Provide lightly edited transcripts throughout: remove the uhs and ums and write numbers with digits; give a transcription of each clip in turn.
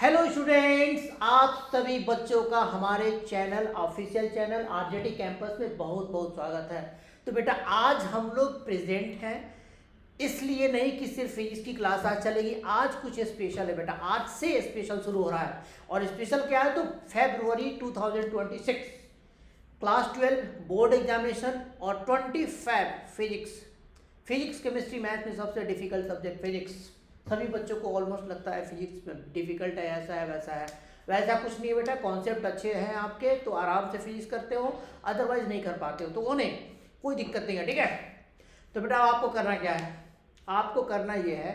Hello students, आप सभी बच्चों का हमारे channel official channel RJT campus में बहुत बहुत स्वागत है। तो बेटा आज हम लोग प्रेजेंट हैं, इसलिए नहीं कि सिर्फ फिजिक्स की क्लास आज चलेगी। आज कुछ स्पेशल है बेटा, आज से स्पेशल शुरू हो रहा है। और स्पेशल क्या है तो फरवरी 2026 क्लास 12 बोर्ड एग्जामिनेशन और 25 फिजिक्स केमिस्ट्री मैथ में सबसे डिफिकल्ट सब्जेक्ट फिजिक्स। सभी बच्चों को ऑलमोस्ट लगता है फिजिक्स में डिफिकल्ट है, ऐसा है वैसा है। वैसा कुछ नहीं है बेटा, कॉन्सेप्ट अच्छे हैं आपके तो आराम से फिजिक्स करते हो, अदरवाइज नहीं कर पाते हो तो उन्हें कोई दिक्कत नहीं है। ठीक है, तो बेटा आपको करना क्या है, आपको करना ये है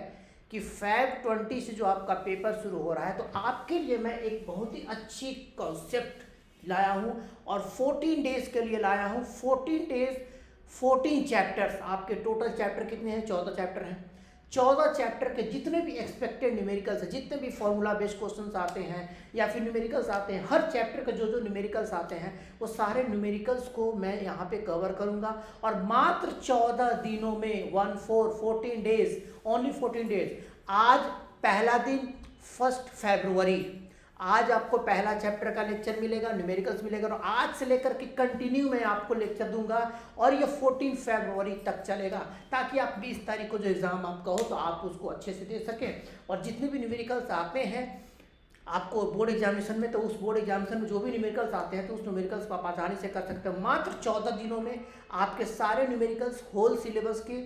कि फैब 20 से जो आपका पेपर शुरू हो रहा है तो आपके लिए मैं एक बहुत ही अच्छी कॉन्सेप्ट लाया हूँ और 14 डेज के लिए लाया हूँ। 14 डेज 14 चैप्टर्स। आपके टोटल चैप्टर कितने हैं? 14 चैप्टर हैं। 14 चैप्टर के जितने भी एक्सपेक्टेड न्यूमेरिकल्स हैं, जितने भी फॉर्मूला बेस्ड क्वेश्चंस आते हैं या फिर न्यूमेरिकल्स आते हैं, हर चैप्टर के जो जो न्यूमेरिकल्स आते हैं वो सारे न्यूमेरिकल्स को मैं यहाँ पे कवर करूँगा। और मात्र 14 दिनों में 14 डेज, ओनली 14 डेज। आज पहला दिन 1 फरवरी, आज आपको पहला चैप्टर का लेक्चर मिलेगा, न्यूमेरिकल्स मिलेगा और आज से लेकर के कंटिन्यू मैं आपको लेक्चर दूंगा और ये 14 फरवरी तक चलेगा, ताकि आप 20 तारीख को जो एग्ज़ाम आपका हो तो आप उसको अच्छे से दे सकें। और जितने भी न्यूमेरिकल्स आते हैं आपको बोर्ड एग्जामिनेशन में, तो उस बोर्ड एग्जामिनेशन में जो भी न्यूमेरिकल्स आते हैं तो उस न्यूमेरिकल्स को आप आसानी से कर सकते हो। मात्र 14 दिनों में आपके सारे न्यूमेरिकल्स होल सिलेबस के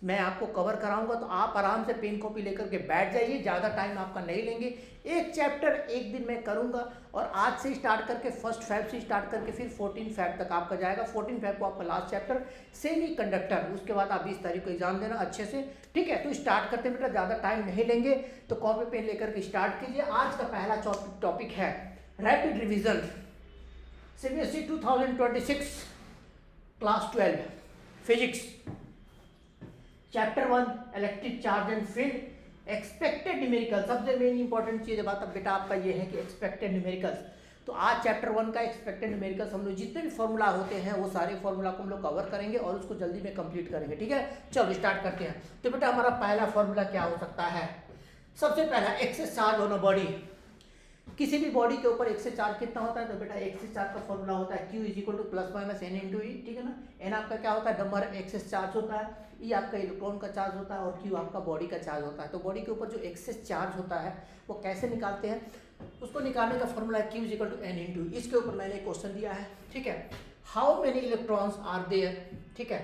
मैं आपको कवर कराऊंगा। तो आप आराम से पेन कॉपी लेकर के बैठ जाइए, ज़्यादा टाइम आपका नहीं लेंगे। एक चैप्टर एक दिन मैं करूंगा और आज से स्टार्ट करके 1 फैब से स्टार्ट करके फिर 14 फैब तक आपका जाएगा। 14 फैब को आपका लास्ट चैप्टर सेमी कंडक्टर, उसके बाद आप 20 तारीख को एग्जाम देना अच्छे से। ठीक है, तो स्टार्ट करते हैं बेटा, ज़्यादा टाइम नहीं लेंगे तो कॉपी पेन लेकर के स्टार्ट कीजिए। आज का पहला टॉपिक है rapid revision CBSE 2026 class 12 physics chapter 1 electric charge and field expected numerical. सबसे मेन इंपॉर्टेंट चीज़ बात अब बेटा आपका ये है कि एक्सपेक्टेड न्यूमेरिकल्स। तो आज चैप्टर 1 का एक्सपेक्टेड न्यूमेरिकल्स हम लोग जितने भी फॉर्मूला होते हैं वो सारे फॉर्मूला को हम लोग कवर करेंगे और उसको जल्दी में कंप्लीट करेंगे। ठीक है, चलो स्टार्ट करते हैं। तो बेटा हमारा पहला फॉर्मूला क्या हो सकता है? सबसे पहला excess charge on a body. किसी भी बॉडी के ऊपर एक्सेस चार्ज कितना होता है? तो बेटा एक्सेस चार्ज का फॉर्मूला होता है Q is equal to plus minus N into E. ठीक है ना, एन आपका क्या होता है? नंबर एक्सेस चार्ज होता है, ई आपका इलेक्ट्रॉन का चार्ज होता है और Q आपका बॉडी का चार्ज होता है। तो बॉडी के ऊपर जो एक्सेस चार्ज होता है वो कैसे निकालते हैं? उसको निकालने का फॉर्मूला है Q is equal to N into. इसके ऊपर मैंने एक क्वेश्चन दिया है। ठीक है, how many electrons are there. ठीक है,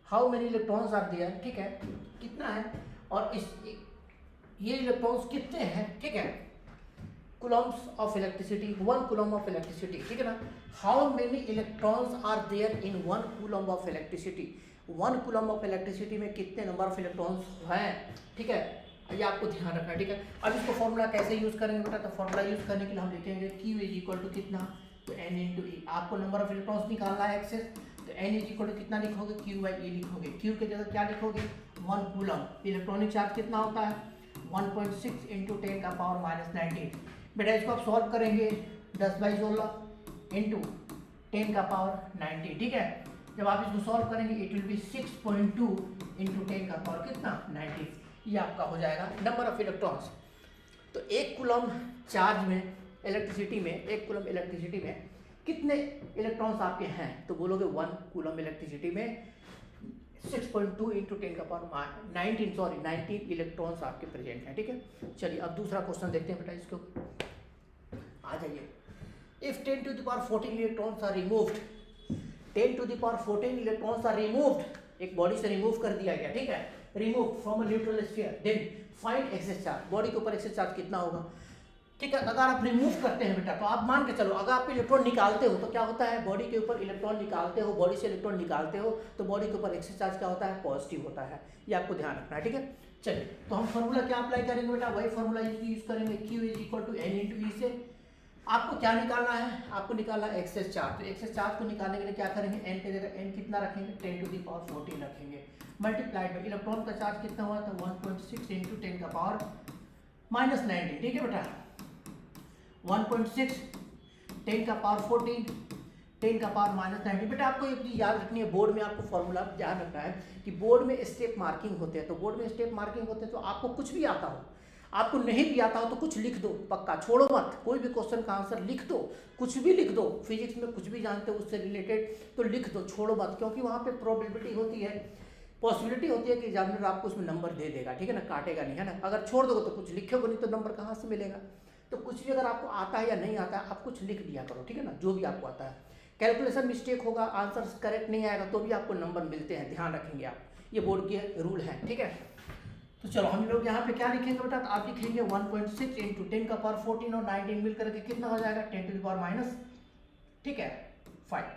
how many electrons are there. ठीक है, कितना है और ये इलेक्ट्रॉन्स कितने हैं? ठीक है, coulombs of electricity, 1 coulomb of electricity। ठीक है ना, how many electrons are there in 1 coulomb of electricity। 1 coulomb of electricity में कितने नंबर ऑफ इलेक्ट्रॉन्स हैं? ठीक है, ये आपको ध्यान रखना है। ठीक है, अब इसको फॉर्मूला कैसे यूज करेंगे बेटा? तो फॉर्मूला यूज करने के लिए हम लिखेंगे Q इज इक्वल टू कितना? तो n इंटू ई। आपको नंबर ऑफ इलेक्ट्रॉन्स निकालना है एक्सेस, तो n इज इक्वल टू कितना लिखोगे? Q बाई ई लिखोगे। Q के जगह क्या लिखोगे? 1 कूलम। इलेक्ट्रॉनिक चार्ज कितना होता है? 1.6 इंटू 10 का पावर माइनस 19। बेटा इसको आप सॉल्व करेंगे 10/16 इंटू 10 का पावर 90। ठीक है, जब आप इसको सॉल्व करेंगे इट विल बी 6.2 इंटू 10 का पावर कितना? 90। ये आपका हो जाएगा नंबर ऑफ इलेक्ट्रॉन्स। तो 1 कूलम चार्ज में इलेक्ट्रिसिटी में, 1 कूलम इलेक्ट्रिसिटी में कितने इलेक्ट्रॉन्स आपके हैं? तो बोलोगे 1 कूलम इलेक्ट्रिसिटी में 6.2 इंटू 10 का पावर 19 इलेक्ट्रॉन्स आपके प्रेजेंट हैं। ठीक है, चलिए अब दूसरा क्वेश्चन देखते हैं बेटा, इसको आ जाइए। If 10 to the power 14 electrons are removed, 10 to the power 14 electrons are removed, एक बॉडी से रिमूव कर दिया गया। ठीक है, remove from a neutral sphere, then find excess charge. Body के ऊपर एक्सेस चार्ज कितना होगा? ठीक है, अगर आप रिमूव करते हैं बेटा तो आप मान के चलो, अगर आप इलेक्ट्रॉन निकालते हो तो क्या होता है? बॉडी के ऊपर इलेक्ट्रॉन निकालते हो, बॉडी से इलेक्ट्रॉन निकालते हो तो बॉडी के ऊपर एक्सेस चार्ज क्या होता है? पॉजिटिव होता है। ये आपको ध्यान रखना है। ठीक है, चलिए तो हम फॉर्मूला क्या अप्लाई करेंगे बेटा? वही फॉर्मूला यूज करेंगे Q is equal to N into E से। आपको क्या निकालना है? आपको निकालना है एक्सेस चार्ज। तो एक्सेस चार्ज को निकालने के लिए क्या करेंगे? एन के जगह एन कितना रखेंगे? 10 टू द पावर 14 रखेंगे, मल्टीप्लाइड बाई इलेक्ट्रॉन का चार्ज कितना हुआ था? 1.6 इंटू 10 का पावर माइनस 19। ठीक है बेटा, 1.6 10 का पावर 14 10 का पावर माइनस 90। बेटा आपको एक चीज़ याद रखनी है, बोर्ड में आपको फॉर्मूला ध्यान रखना है कि बोर्ड में स्टेप मार्किंग होते हैं। तो बोर्ड में स्टेप मार्किंग होते हैं तो आपको कुछ भी आता हो, आपको नहीं भी आता हो तो कुछ लिख दो, पक्का छोड़ो मत, कोई भी क्वेश्चन का आंसर लिख दो, कुछ भी लिख दो, फिजिक्स में कुछ भी जानते हो उससे रिलेटेड तो लिख दो, छोड़ो मत, क्योंकि वहाँ पे प्रोबेबिलिटी होती है, पॉसिबिलिटी होती है कि एग्जामिनर आपको उसमें नंबर दे देगा, ठीक है ना, काटेगा नहीं, है ना। अगर छोड़ दोगे तो कुछ लिखोगे नहीं तो नंबर कहाँ से मिलेगा। तो कुछ भी अगर आपको आता है या नहीं आता है आप कुछ लिख दिया करो, ठीक है ना, जो भी आपको आता है। कैलकुलेशन मिस्टेक होगा, आंसर करेक्ट नहीं आएगा तो भी आपको नंबर मिलते हैं, ध्यान रखेंगे आप, ये बोर्ड के रूल हैं, ठीक है। तो चलो हम लोग यहाँ पे क्या लिखेंगे बेटा, तो आप लिखेंगे 1.6 इंटू 10 का पावर 14 और 19 मिल करके कितना हो जाएगा 10 टू द पावर माइनस, ठीक है 5,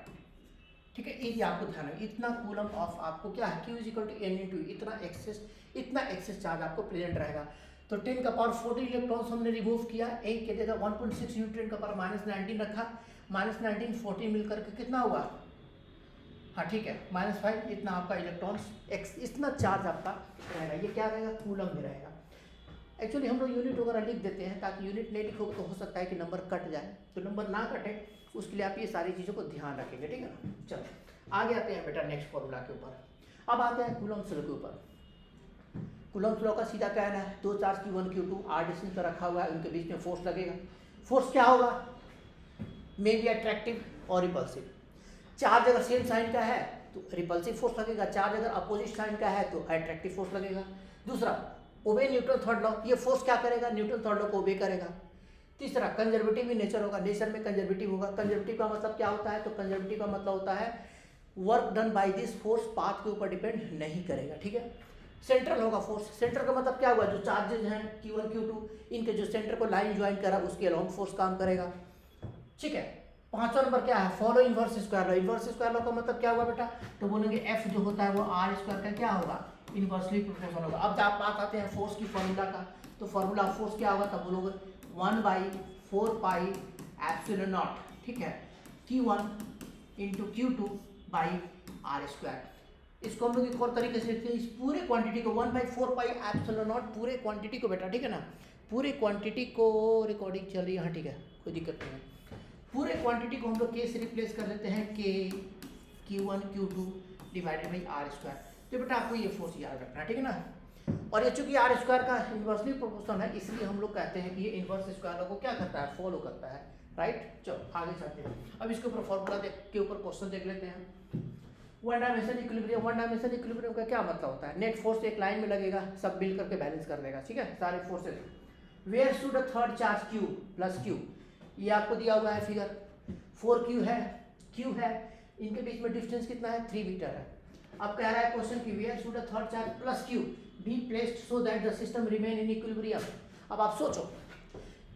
ठीक है। ये आपको ध्यान है, इतना कूलम ऑफ आपको क्या है, Q is equal to N into इतना एक्सेस चार्ज आपको प्रेजेंट रहेगा। तो 10 का पावर 14 इलेक्ट्रॉन्स हमने रिमूव किया, एक के जगह 1.6 इंटू 10 का पावर माइनस 19 रखा, माइनस 19 14 मिल करके कितना हुआ, हाँ ठीक है -5, इतना आपका इलेक्ट्रॉन्स इतना चार्ज आपका रहेगा, ये क्या रहेगा कूलम में रहेगा। एक्चुअली हम लोग यूनिट वगैरह लिख देते हैं ताकि यूनिट नहीं लिखोगे तो हो सकता है कि नंबर कट जाए, तो नंबर ना कटे उसके लिए आप ये सारी चीज़ों को ध्यान रखेंगे, ठीक है ना। चलो आगे आते हैं बेटा नेक्स्ट फॉर्मूला के ऊपर। अब आते हैं कूलम्स लॉ के ऊपर। कूलम्स लॉ का सीधा कहना है, दो charge Q1 Q2 r distance पर रखा हुआ है, उनके बीच में फोर्स लगेगा। फोर्स क्या होगा, मे बी अट्रैक्टिव और रिपल्सिव। चार्ज अगर सेम साइन का है तो रिपल्सिव फोर्स लगेगा, चार्ज अगर अपोजिट साइन का है तो अट्रैक्टिव फोर्स लगेगा। दूसरा ओबे न्यूटन थर्ड लॉ, ये फोर्स क्या करेगा, न्यूटन थर्ड लॉ को ओबे करेगा। तीसरा कंजर्वेटिव भी नेचर होगा, नेचर में कंजर्वेटिव होगा। कंजर्वेटिव का मतलब क्या होता है, तो कंजर्वेटिव का मतलब होता है work done by this force path के ऊपर डिपेंड नहीं करेगा, ठीक है। सेंट्रल होगा फोर्स, सेंटर का मतलब क्या हुआ, जो चार्जेज हैं Q1 Q2 इनके जो सेंटर को लाइन ज्वाइन करा उसके अलाउंग फोर्स काम करेगा, ठीक है। पांचवा नंबर क्या है, follow inverse square law. Inverse square law का मतलब क्या हुआ बेटा, तो बोलेंगे F जो होता है वो R स्क्वायर का क्या होगा, इनवर्सली प्रोपोर्शनल होगा। अब जब बात आते हैं फोर्स की फॉर्मूला का, तो फॉर्मूला ऑफ फोर्स क्या होगा, तब बोलोगे 1/4 पाई एप्सिलॉन नॉट, ठीक है, Q1 into Q2 by R square. इसको हम लोग एक और तरीके से लिखते हैं, इस पूरे क्वांटिटी को 1/4 पाई एप्सिलॉन नॉट, पूरे क्वांटिटी को बेटा, ठीक है ना, पूरे क्वांटिटी को, रिकॉर्डिंग चल रही है, हाँ ठीक है कोई दिक्कत नहीं है। पूरे क्वांटिटी को हम लोग के से रिप्लेस कर लेते हैं के Q1 Q2 divided by R square. तो बेटा आपको ये फोर्स याद रखना है, ठीक है ना। और ये चूंकि R स्क्वायर का इन्वर्सली प्रोपोर्शनल है इसलिए हम लोग कहते हैं कि ये इन्वर्स स्क्वायर लॉ को क्या करता है, फॉलो करता है, राइट। चलो आगे चलते हैं, अब इसके ऊपर फॉर्मूला के ऊपर क्वेश्चन देख लेते हैं। वन डायमेंशन इक्विलिब्रियम का क्या मतलब होता है, नेट फोर्स एक लाइन में लगेगा, सब मिल करके बैलेंस कर देगा, ठीक है, सारे forces. Where should a third charge Q plus Q, ये आपको दिया हुआ है फिगर, 4Q है, Q है, इनके बीच में डिस्टेंस कितना है 3 मीटर है। अब कह रहा है क्वेश्चन की where should a third charge plus Q be placed so that the system remain in equilibrium. अब आप सोचो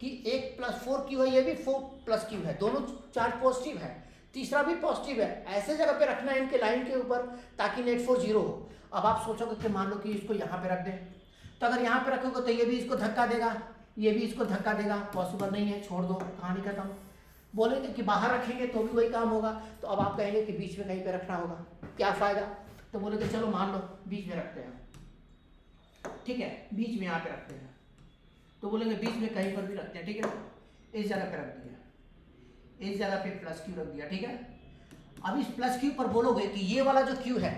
कि एक प्लस 4Q है, ये भी 4 प्लस Q है, दोनों चार्ज पॉजिटिव है, तीसरा भी पॉजिटिव है, ऐसे जगह पे रखना है इनके लाइन के ऊपर ताकि नेट फोर्स 0 हो। अब आप सोचोगे कि मान लो कि इसको यहाँ पे रख दें, तो अगर यहाँ पे रखोगे तो ये भी इसको धक्का देगा, ये भी इसको धक्का देगा, पॉसिबल नहीं है, छोड़ दो, कहानी खत्म। बोलेंगे कि बाहर रखेंगे तो भी वही काम होगा, तो अब आप कहेंगे कि बीच में कहीं पे रखना होगा, क्या फायदा, तो बोलेंगे चलो मान लो बीच में रखते हैं, ठीक है, बीच में यहाँ पे रखते हैं, तो बोलेंगे बीच में कहीं पर भी रखते हैं, ठीक है, इस जगह पे रख दिया, इस जगह पे प्लस Q रख दिया, ठीक है। अब इस प्लस Q पर बोलोगे कि ये वाला जो Q है,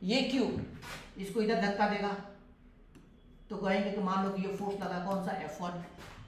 ये Q इसको इधर धक्का देगा, तो कहेंगे कि मान लो कि ये फोर्स लगा कौन सा F1,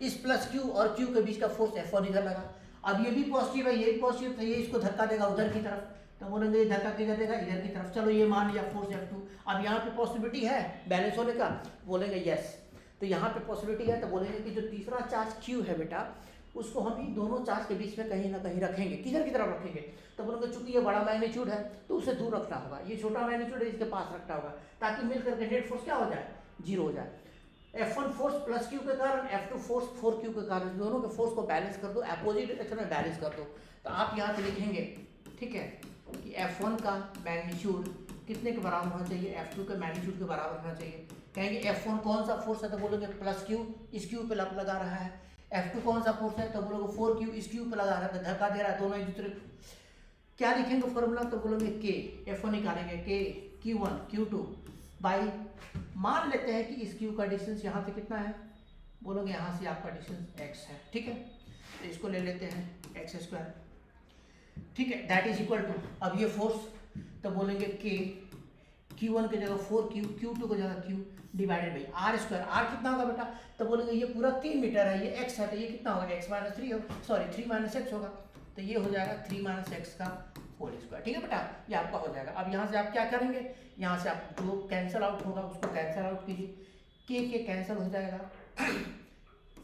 इस प्लस Q और Q के बीच का फोर्स F1 इधर लगा। अब ये भी पॉजिटिव है, ये भी पॉजिटिव है, ये इसको धक्का देगा उधर की तरफ, तो बोलेंगे ये धक्का किधर देगा, इधर की तरफ। चलो ये मान लिया फोर्स F2। अब यहाँ पे पॉसिबिलिटी है बैलेंस होने का, बोलेंगे यस, तो यहाँ पे पॉसिबिलिटी है, तो बोलेंगे कि जो तीसरा चार्ज Q है बेटा उसको हम इन दोनों चार्ज के बीच में कहीं ना कहीं रखेंगे, किधर की तरफ रखेंगे, तो बोलेंगे चूंकि ये बड़ा मैग्नीट्यूड है तो उसे दूर रखना होगा, ये छोटा मैग्नीट्यूड है इसके पास रखना होगा, ताकि मिल करके नेट फोर्स क्या हो जाए, 0 हो जाए। F1 फोर्स प्लस Q के कारण, F2 फोर्स 4Q के कारण, दोनों के फोर्स को बैलेंस कर दो, अपोजिट डायरेक्शन में बैलेंस कर दो। तो आप यहाँ पे लिखेंगे, ठीक है, कि F1 का मैग्नीट्यूड कितने के बराबर होना चाहिए, F2 के मैग्नीट्यूड के बराबर होना चाहिए। कहेंगे F1 कौन सा फोर्स है, तो बोलोगे प्लस Q, इस Q पे लगा रहा है। F2 कौन सा फोर्स है, तो बोलोगे 4Q, इस Q पे लगा रहा है, धक्का दे रहा है, दोनों एक दूसरे। क्या लिखेंगे फॉर्मूला, तो बोलोगे K, F1 निकालेंगे, K Q1 Q2 बाई, मान लेते हैं कि इस Q का डिस्टेंस यहाँ से कितना है, बोलोगे यहाँ से आपका डिस्टेंस x है, ठीक है, तो इसको ले लेते हैं x स्क्वायर, ठीक है, दैट इज इक्वल टू, अब ये फोर्स, तो बोलेंगे K Q1 की जगह 4Q, Q2 की जगह Q, divided by are square. R कितना होगा बेटा, तो बोलेंगे ये पूरा 3 मीटर है, ये एक्स है, तो ये कितना होगा एक्स माइनस 3 होगा, सॉरी 3 माइनस एक्स होगा, तो ये हो जाएगा 3 माइनस एक्स का होल स्क्वायर। ठीक है बेटा, ये आपका हो जाएगा। अब यहाँ से आप क्या करेंगे, यहाँ से आप जो कैंसिल आउट होगा उसको कैंसिल आउट कीजिए, के कैंसिल हो जाएगा,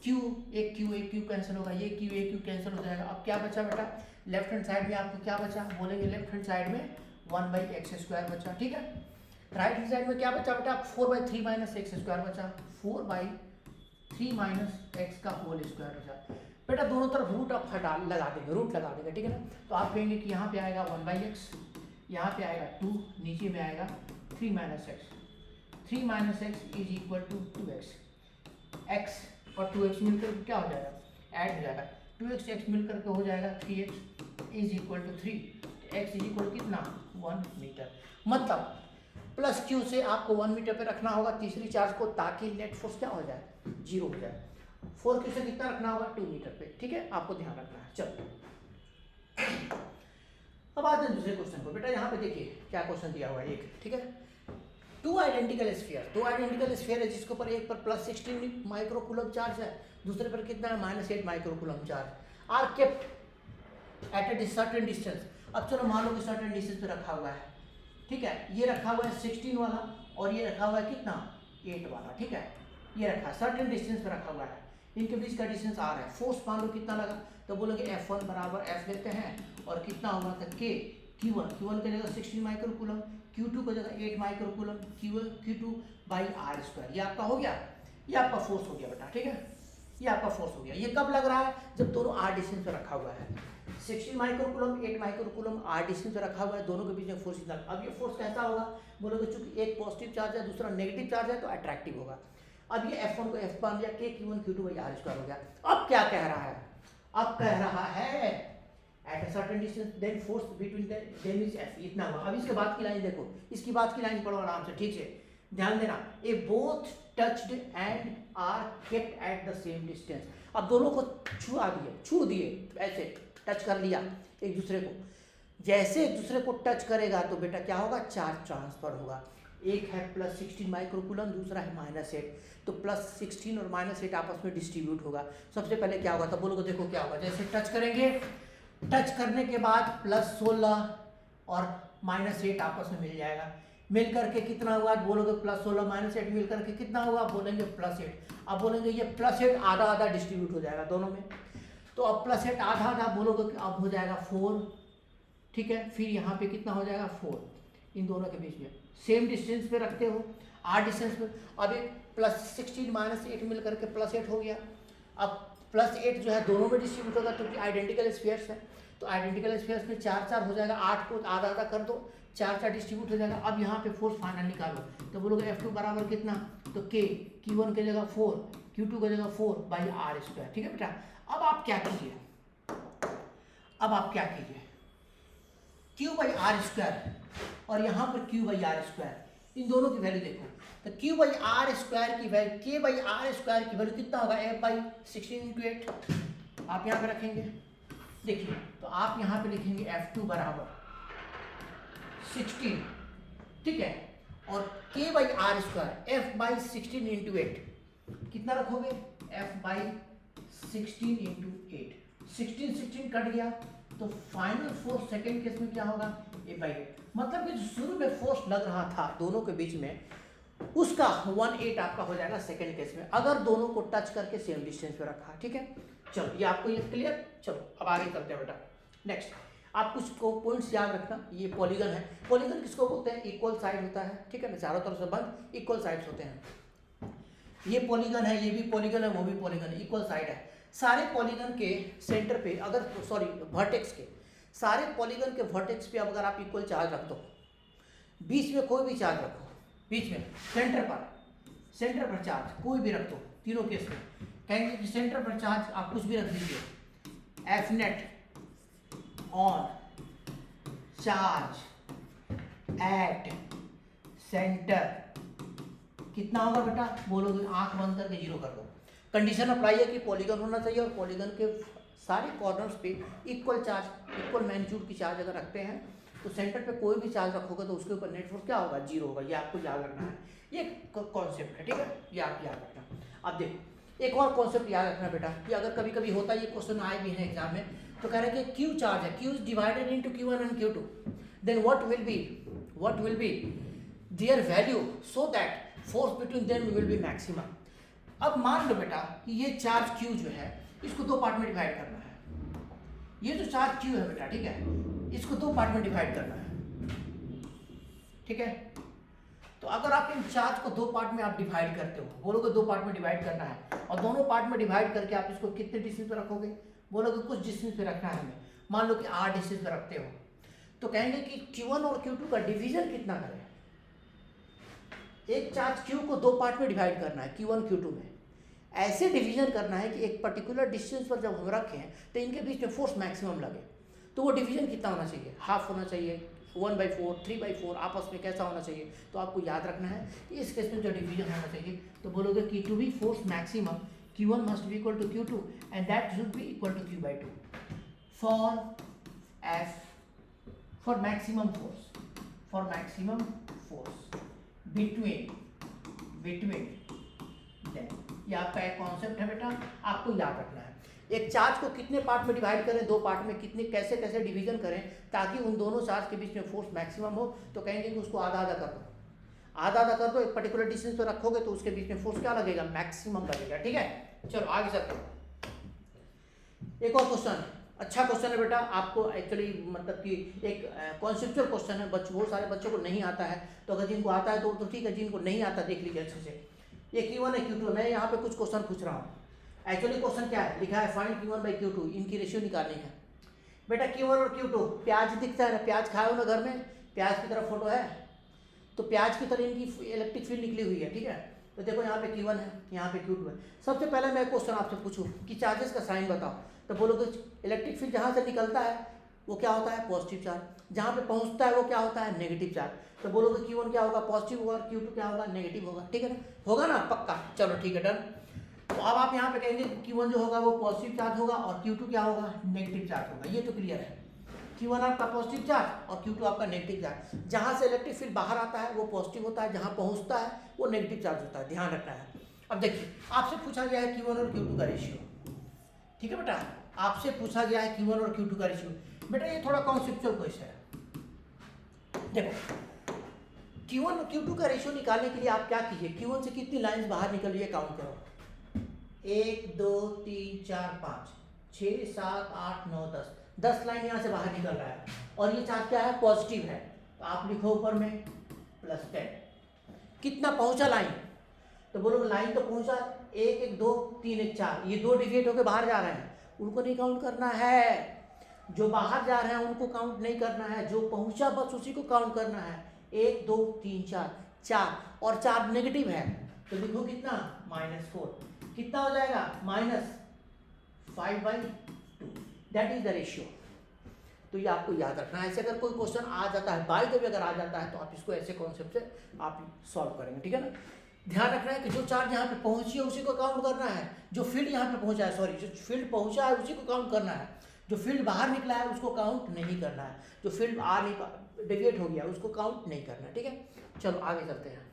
क्यू एक क्यू कैंसिल होगा, ये क्यू कैंसिल हो जाएगा। अब क्या बचा बेटा, लेफ्ट हैंड साइड में आपको क्या बचा, बोलेंगे लेफ्ट हैंड साइड में 1/x² बचा। ठीक है, राइट हैंड साइड में क्या बचा बेटा, 4/3 माइनस एक्स स्क्वायर बचा, 4/3 माइनस एक्स का होल स्क्वायर बचा। बेटा दोनों तरफ रूट आप हटा लगा देंगे, रूट लगा देंगे। ठीक है ना, तो आप कहेंगे कि यहाँ पे आएगा 1/x, यहाँ पे आएगा 2, नीचे में आएगा 3 minus x. 3 minus x is equal to 2x। x और 2x मिलकर क्या हो जाएगा, ऐड हो जाएगा, 2x x मिलकर के हो जाएगा 3x is equal to 3। x is equal कितना, 1 मीटर। मतलब प्लस क्यू से आपको 1 मीटर पे रखना होगा तीसरी चार्ज को, ताकि नेट फोर्स क्या हो जाए, 0 हो जाए। 4 क्यू से कितना रखना होगा, 2 मीटर पे। ठीक है, आपको ध्यान रखना है। चलो अब आते हैं दूसरे क्वेश्चन को। बेटा यहाँ पे देखिए क्या क्वेश्चन दिया हुआ है एक। ठीक है, 2 आइडेंटिकल स्फीयर है, जिसके ऊपर एक पर +16 माइक्रोकूलम चार्ज है, दूसरे पर कितना है, -8 microcoulomb charge, are kept at a certain distance. अब चलो मान लो कि सर्टेन डिस्टेंस पे रखा हुआ है। ठीक है, ये रखा हुआ है 16 वाला और ये रखा हुआ है कितना, 8 वाला। ठीक है, ये रखा सर्टेन डिस्टेंस पे रखा हुआ है, इनके बीच का डिस्टेंस आर है। फोर्स मान लो कितना लगा, तो बोलोगे F1 बराबर F लेते हैं और कितना होगा, तो K Q1 की जगह 16 माइक्रोकूलम, Q2 की जगह 8 microcoulomb, Q2 by are square. ये आपका हो गया, ये आपका फोर्स हो गया बेटा। ठीक है, ये आपका फोर्स हो गया। ये कब लग रहा है, जब दोनों आर डिस्टेंस पे रखा हुआ है। 16 माइक्रोकूलम 8 माइक्रोकूलम आर डिस्टेंस पे रखा हुआ है, दोनों के बीच में फोर्स इतना। अब ये फोर्स कैसा होगा, बोलोगे चूंकि एक पॉजिटिव चार्ज है दूसरा नेगेटिव चार्ज है तो अट्रैक्टिव होगा। अब ये F1 को F मान लिया, K Q1 Q2 by are square हो गया। अब क्या कह रहा है, अब कह रहा है at a certain distance then force between them is F, इतना हुआ। अब इसके बाद की लाइन देखो, इसकी बाद की लाइन पढ़ो आराम से, ठीक से ध्यान देना। A both touched and are kept at the same distance. अब दोनों को छू दिए, ऐसे टच कर लिया एक दूसरे को। जैसे एक दूसरे को टच करेगा तो बेटा क्या होगा, चार्ज ट्रांसफर होगा। एक है +16 माइक्रोकूलम, दूसरा है -8, तो +16 और -8 आपस में डिस्ट्रीब्यूट होगा। सबसे पहले क्या होगा, तो बोलोगे देखो क्या होगा, जैसे टच करेंगे, टच करने के बाद +16 और -8 आपस में मिल जाएगा। मिल करके कितना हुआ, बोलोगे +16 -8 मिल करके कितना हुआ, बोलेंगे +8। अब बोलेंगे ये +8 आधा आधा डिस्ट्रीब्यूट हो जाएगा दोनों में, तो अब +8 आधा आधा बोलोगे कि अब हो जाएगा 4। ठीक है, फिर यहाँ पे कितना हो जाएगा 4, इन दोनों के बीच में सेम डिस्टेंस पे रखते हो, आर डिस्टेंस पे। अब एक +16 -8 मिल करके +8 हो गया। अब +8 जो है दोनों में डिस्ट्रीब्यूट होगा क्योंकि आइडेंटिकल स्फीयर्स है, तो आइडेंटिकल स्फीयर्स में 4 हो जाएगा, 8 को आधा आधा कर दो, 4 डिस्ट्रीब्यूट हो जाएगा। अब यहाँ पे फोर्स फाइनल निकालो, तो बोलोगे F2 बराबर कितना, तो K Q1 की जगह 4, Q2 की जगह 4 बाई आर स्क्वायर। ठीक है बेटा, अब आप क्या कीजिए, अब आप क्या कीजिए, Q बाई आर स्क्वायर और यहाँ पर Q बाई आर स्क्वायर, इन दोनों की वैल्यू देखो, तो Q बाई आर स्क्वायर की value, K by are square की वैल्यू कितना होगा, F/16 × 8 आप यहाँ पे रखेंगे। देखिए, तो आप यहाँ पे लिखेंगे F2 बराबर 16, ठीक है, और K by are square F/16 × 8 कितना रखोगे, F/16 × 8। 16 कट गया, तो फाइनल फोर्स सेकेंड केस में क्या होगा, A/8। मतलब कि जो शुरू में फोर्स लग रहा था दोनों के बीच में, उसका 1/8 आपका हो जाएगा सेकेंड केस में, अगर दोनों को टच करके सेम डिस्टेंस पे रखा। ठीक है, चलो ये आपको ये क्लियर। चलो अब आगे चलते हैं बेटा। नेक्स्ट आप कुछ को पॉइंट्स याद रखना। ये पॉलीगन है, पॉलीगन किसको बोलते हैं, इक्वल साइड होता है। ठीक है ना, चारों तरफ से बंद इक्वल साइड्स होते हैं। ये पॉलीगन है, ये भी पॉलीगन है, वो भी पॉलीगन है, इक्वल साइड है। सारे पॉलीगन के सेंटर पे अगर वर्टेक्स के सारे पॉलीगन के वर्टेक्स पे अगर आप इक्वल चार्ज रख दो, बीच में कोई भी चार्ज रखो, बीच में सेंटर पर चार्ज कोई भी रख दो, तीनों केस में कहेंगे कि सेंटर पर चार्ज आप कुछ भी रख दीजिए, F net on charge at centre कितना होगा बेटा, बोलोगे आंख बंद करके 0 कर दो। कंडीशन अप्लाई है कि पॉलीगन होना चाहिए और पॉलीगन के सारे कॉर्नर्स पे इक्वल चार्ज, इक्वल मैग्नीट्यूड की चार्ज अगर रखते हैं तो सेंटर पे कोई भी चार्ज रखोगे तो उसके ऊपर नेट फोर्स क्या होगा, जीरो होगा। ये आपको याद रखना है, ये कॉन्सेप्ट है, ठीक है, ये आप याद रखना। अब देखो एक और कॉन्सेप्ट याद रखना बेटा, कि अगर कभी कभी होता है, ये क्वेश्चन आए भी हैं एग्जाम में, तो कह रहे हैं कि क्यू चार्ज है, Q is divided into Q1 and Q2, then what will be their value so that force between them will be maximum. अब मान लो बेटा कि ये चार्ज Q जो है इसको दो पार्ट में डिवाइड करना है, ये जो चार्ज Q है बेटा, ठीक है, इसको दो पार्ट में डिवाइड करना है, ठीक है। तो अगर आप इन चार्ज को दो पार्ट में आप डिवाइड करते हो, बोलोगे दो पार्ट में डिवाइड करना है, और दोनों पार्ट में डिवाइड करके आप इसको कितने डिस्टेंस पे रखोगे, बोलोगे कुछ डिस्टेंस पे रखना है हमें, मान लो कि r डिस्टेंस पे रखते हो, तो कहेंगे कि Q1 और Q2 का डिवीजन कितना करें। एक चार्ज Q को दो पार्ट में डिवाइड करना है, Q1 Q2 में, ऐसे डिवीजन करना है कि एक पर्टिकुलर डिस्टेंस पर जब हम रखें तो इनके बीच में फोर्स मैक्सिमम लगे। तो वो डिवीजन कितना होना चाहिए, हाफ होना चाहिए, 1/4, 3/4, आपस में कैसा होना चाहिए। तो आपको याद रखना है कि इस केस में जो डिवीजन होना चाहिए, तो बोलोगे कि to be force maximum Q1 must be equal to Q2 and that should be equal to Q/2 for maximum force between them. ये आपका एक कॉन्सेप्ट है बेटा, आपको याद रखना है। एक चार्ज को कितने पार्ट में डिवाइड करें, दो पार्ट में कितने कैसे कैसे डिवीजन करें ताकि उन दोनों चार्ज के बीच में फोर्स मैक्सिमम हो। तो कहेंगे कि उसको आधा आधा कर दो, आधा आधा कर दो, एक पर्टिकुलर डिस्टेंस पर रखोगे तो उसके बीच में फोर्स क्या लगेगा, मैक्सिमम लगेगा, ठीक है। चलो आगे चलते हैं, एक और क्वेश्चन, अच्छा क्वेश्चन है बेटा, आपको एक्चुअली मतलब कि एक कॉन्सेप्चुअल क्वेश्चन है, बहुत सारे बच्चों को नहीं आता है, तो अगर जिनको आता है तो ठीक है, जिनको नहीं आता देख लीजिए अच्छे से। ये Q1 है Q2, मैं यहाँ पे कुछ क्वेश्चन पूछ रहा हूँ। एक्चुअली क्वेश्चन क्या है, लिखा है फाइंड Q1/Q2, इनकी रेशियो निकालनी है। बेटा Q1 और Q2, प्याज दिखता है ना, प्याज खाए हो ना घर में, प्याज की तरफ फोटो है, तो प्याज की तरह इनकी इलेक्ट्रिक फील्ड निकली हुई है, ठीक है। तो देखो यहाँ पे Q1 है, यहाँ पे Q2 है। सबसे पहले मैं क्वेश्चन आपसे पूछूं कि चार्जेस का साइन बताओ, तो बोलोगे इलेक्ट्रिक फील्ड जहाँ से निकलता है वो क्या होता है, पॉजिटिव चार्ज, जहाँ पे पहुँचता है वो क्या होता है, नेगेटिव चार्ज। तो बोलोगे Q1 क्या होगा, पॉजिटिव होगा, Q2 क्या होगा, नेगेटिव होगा, ठीक है ना, होगा ना, पक्का। चलो ठीक है, डन। तो अब आप यहाँ पे कहेंगे Q1 जो होगा वो पॉजिटिव चार्ज होगा और Q2 क्या होगा, नेगेटिव चार्ज होगा, ये तो क्लियर है। Q1 आपका पॉजिटिव चार्ज और Q2 आपका नेगेटिव चार्ज। जहाँ से इलेक्ट्रिक फील्ड बाहर आता है वो पॉजिटिव होता है, जहाँ पहुँचता है वो नेगेटिव चार्ज होता है, ध्यान रखना है। अब देखिए आपसे पूछा गया है Q1 और Q2 का रेशियो, ठीक है बेटा, आपसे पूछा गया है Q1 और Q2 का रेशियो। बेटा ये थोड़ा कॉन्सेप्चुअल क्वेश्चन है, देखो Q1 और Q2 का रेशियो निकालने के लिए आप क्या कीजिए, Q1 से कितनी लाइंस बाहर निकल रही है काउंट करो, 1 2 3 4 5 6 7 8 9 10 लाइन यहाँ से बाहर निकल रहा है, और ये चार्ज क्या है, पॉजिटिव है, तो आप लिखो ऊपर में +10। कितना पहुंचा लाइन, तो बोलो लाइन तो पहुंचा 1 1 2 3 1 4, ये दो डिविएट होकर बाहर जा रहे हैं, उनको नहीं काउंट करना है। जो बाहर जा रहे हैं उनको काउंट नहीं करना है, जो पहुंचा बस उसी को काउंट करना है। 1 2 3 4 और चार्ज नेगेटिव है, तो लिखो कितना, -4, कितना हो जाएगा, -5/2, दैट इज द रेशियो। तो ये आपको याद रखना है। ऐसे अगर कोई क्वेश्चन आ जाता है, बाय द वे अगर आ जाता है, तो आप इसको ऐसे कॉन्सेप्ट से आप सॉल्व करेंगे, ठीक है ना। ध्यान रखना है कि जो चार्ज यहाँ पे पहुंची है उसी को काउंट करना है, जो फील्ड यहाँ पे पहुंचा है, सॉरी जो फील्ड पहुंचा है उसी को काउंट करना है, जो फील्ड बाहर निकला है उसको काउंट नहीं करना है, जो फील्ड आ नहीं डेविएट हो गया उसको काउंट नहीं करना है, ठीक है। चलो आगे चलते हैं।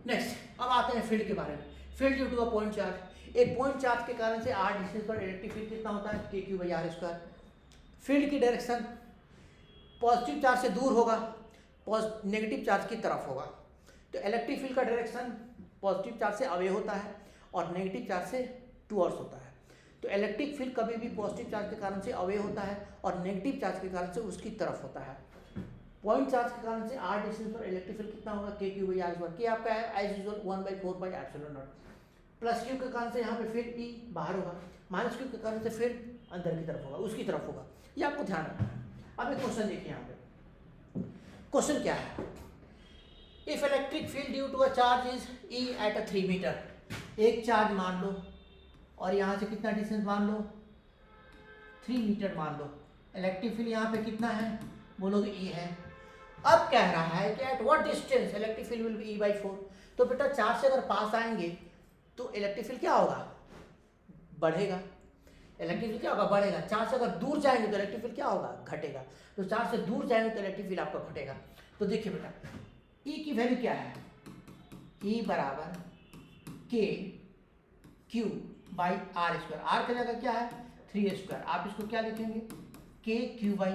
नेक्स्ट अब आते हैं फील्ड के बारे में। Field due to a point charge, एक पॉइंट चार्ज के कारण से r डिस्टेंस पर इलेक्ट्रिक फील्ड कितना होता है, KQ/r²। फील्ड की डायरेक्शन पॉजिटिव चार्ज से दूर होगा, नेगेटिव चार्ज की तरफ होगा। तो इलेक्ट्रिक फील्ड का डायरेक्शन पॉजिटिव चार्ज से अवे होता है और नेगेटिव चार्ज से टुवर्ड्स होता है। तो इलेक्ट्रिक फील्ड कभी भी पॉजिटिव चार्ज के कारण से अवे होता है और नेगेटिव चार्ज के कारण से उसकी तरफ होता है। पॉइंट चार्ज के कारण से r डिस्टेंस पर इलेक्ट्रिक फील्ड कितना होगा, KQ/r²। के आपका है एज यूजुअल 1/4/ε0। प्लस Q के कारण से यहाँ पे फील्ड E बाहर होगा, माइनस Q के कारण से फील्ड अंदर की तरफ होगा, उसकी तरफ होगा, ये आपको ध्यान रखना है। अब एक क्वेश्चन देखिए यहाँ पे, क्वेश्चन क्या है, if electric field due to a charge is E at a 3 metre, एक चार्ज मान लो और यहाँ से कितना डिस्टेंस मान लो, 3 मीटर मान लो, इलेक्ट्रिक फील्ड यहाँ पे कितना है, बोलोगे E है। अब कह रहा है कि at what distance electric field will be E/4। तो बेटा चार्ज से अगर पास आएंगे तो इलेक्ट्रिक फील्ड क्या होगा, बढ़ेगा। इलेक्ट्रिक फील्ड क्या होगा, बढ़ेगा। चार्ज से अगर दूर जाएंगे तो इलेक्ट्रिक फील्ड क्या होगा, घटेगा। तो चार्ज से दूर जाएंगे तो इलेक्ट्रिक फील्ड आपका घटेगा। तो देखिए बेटा ई की वैल्यू क्या है, ई बराबर के Q by are square. R का जगह क्या है 3 स्क्वायर, आप इसको क्या लिखेंगे के क्यू बाई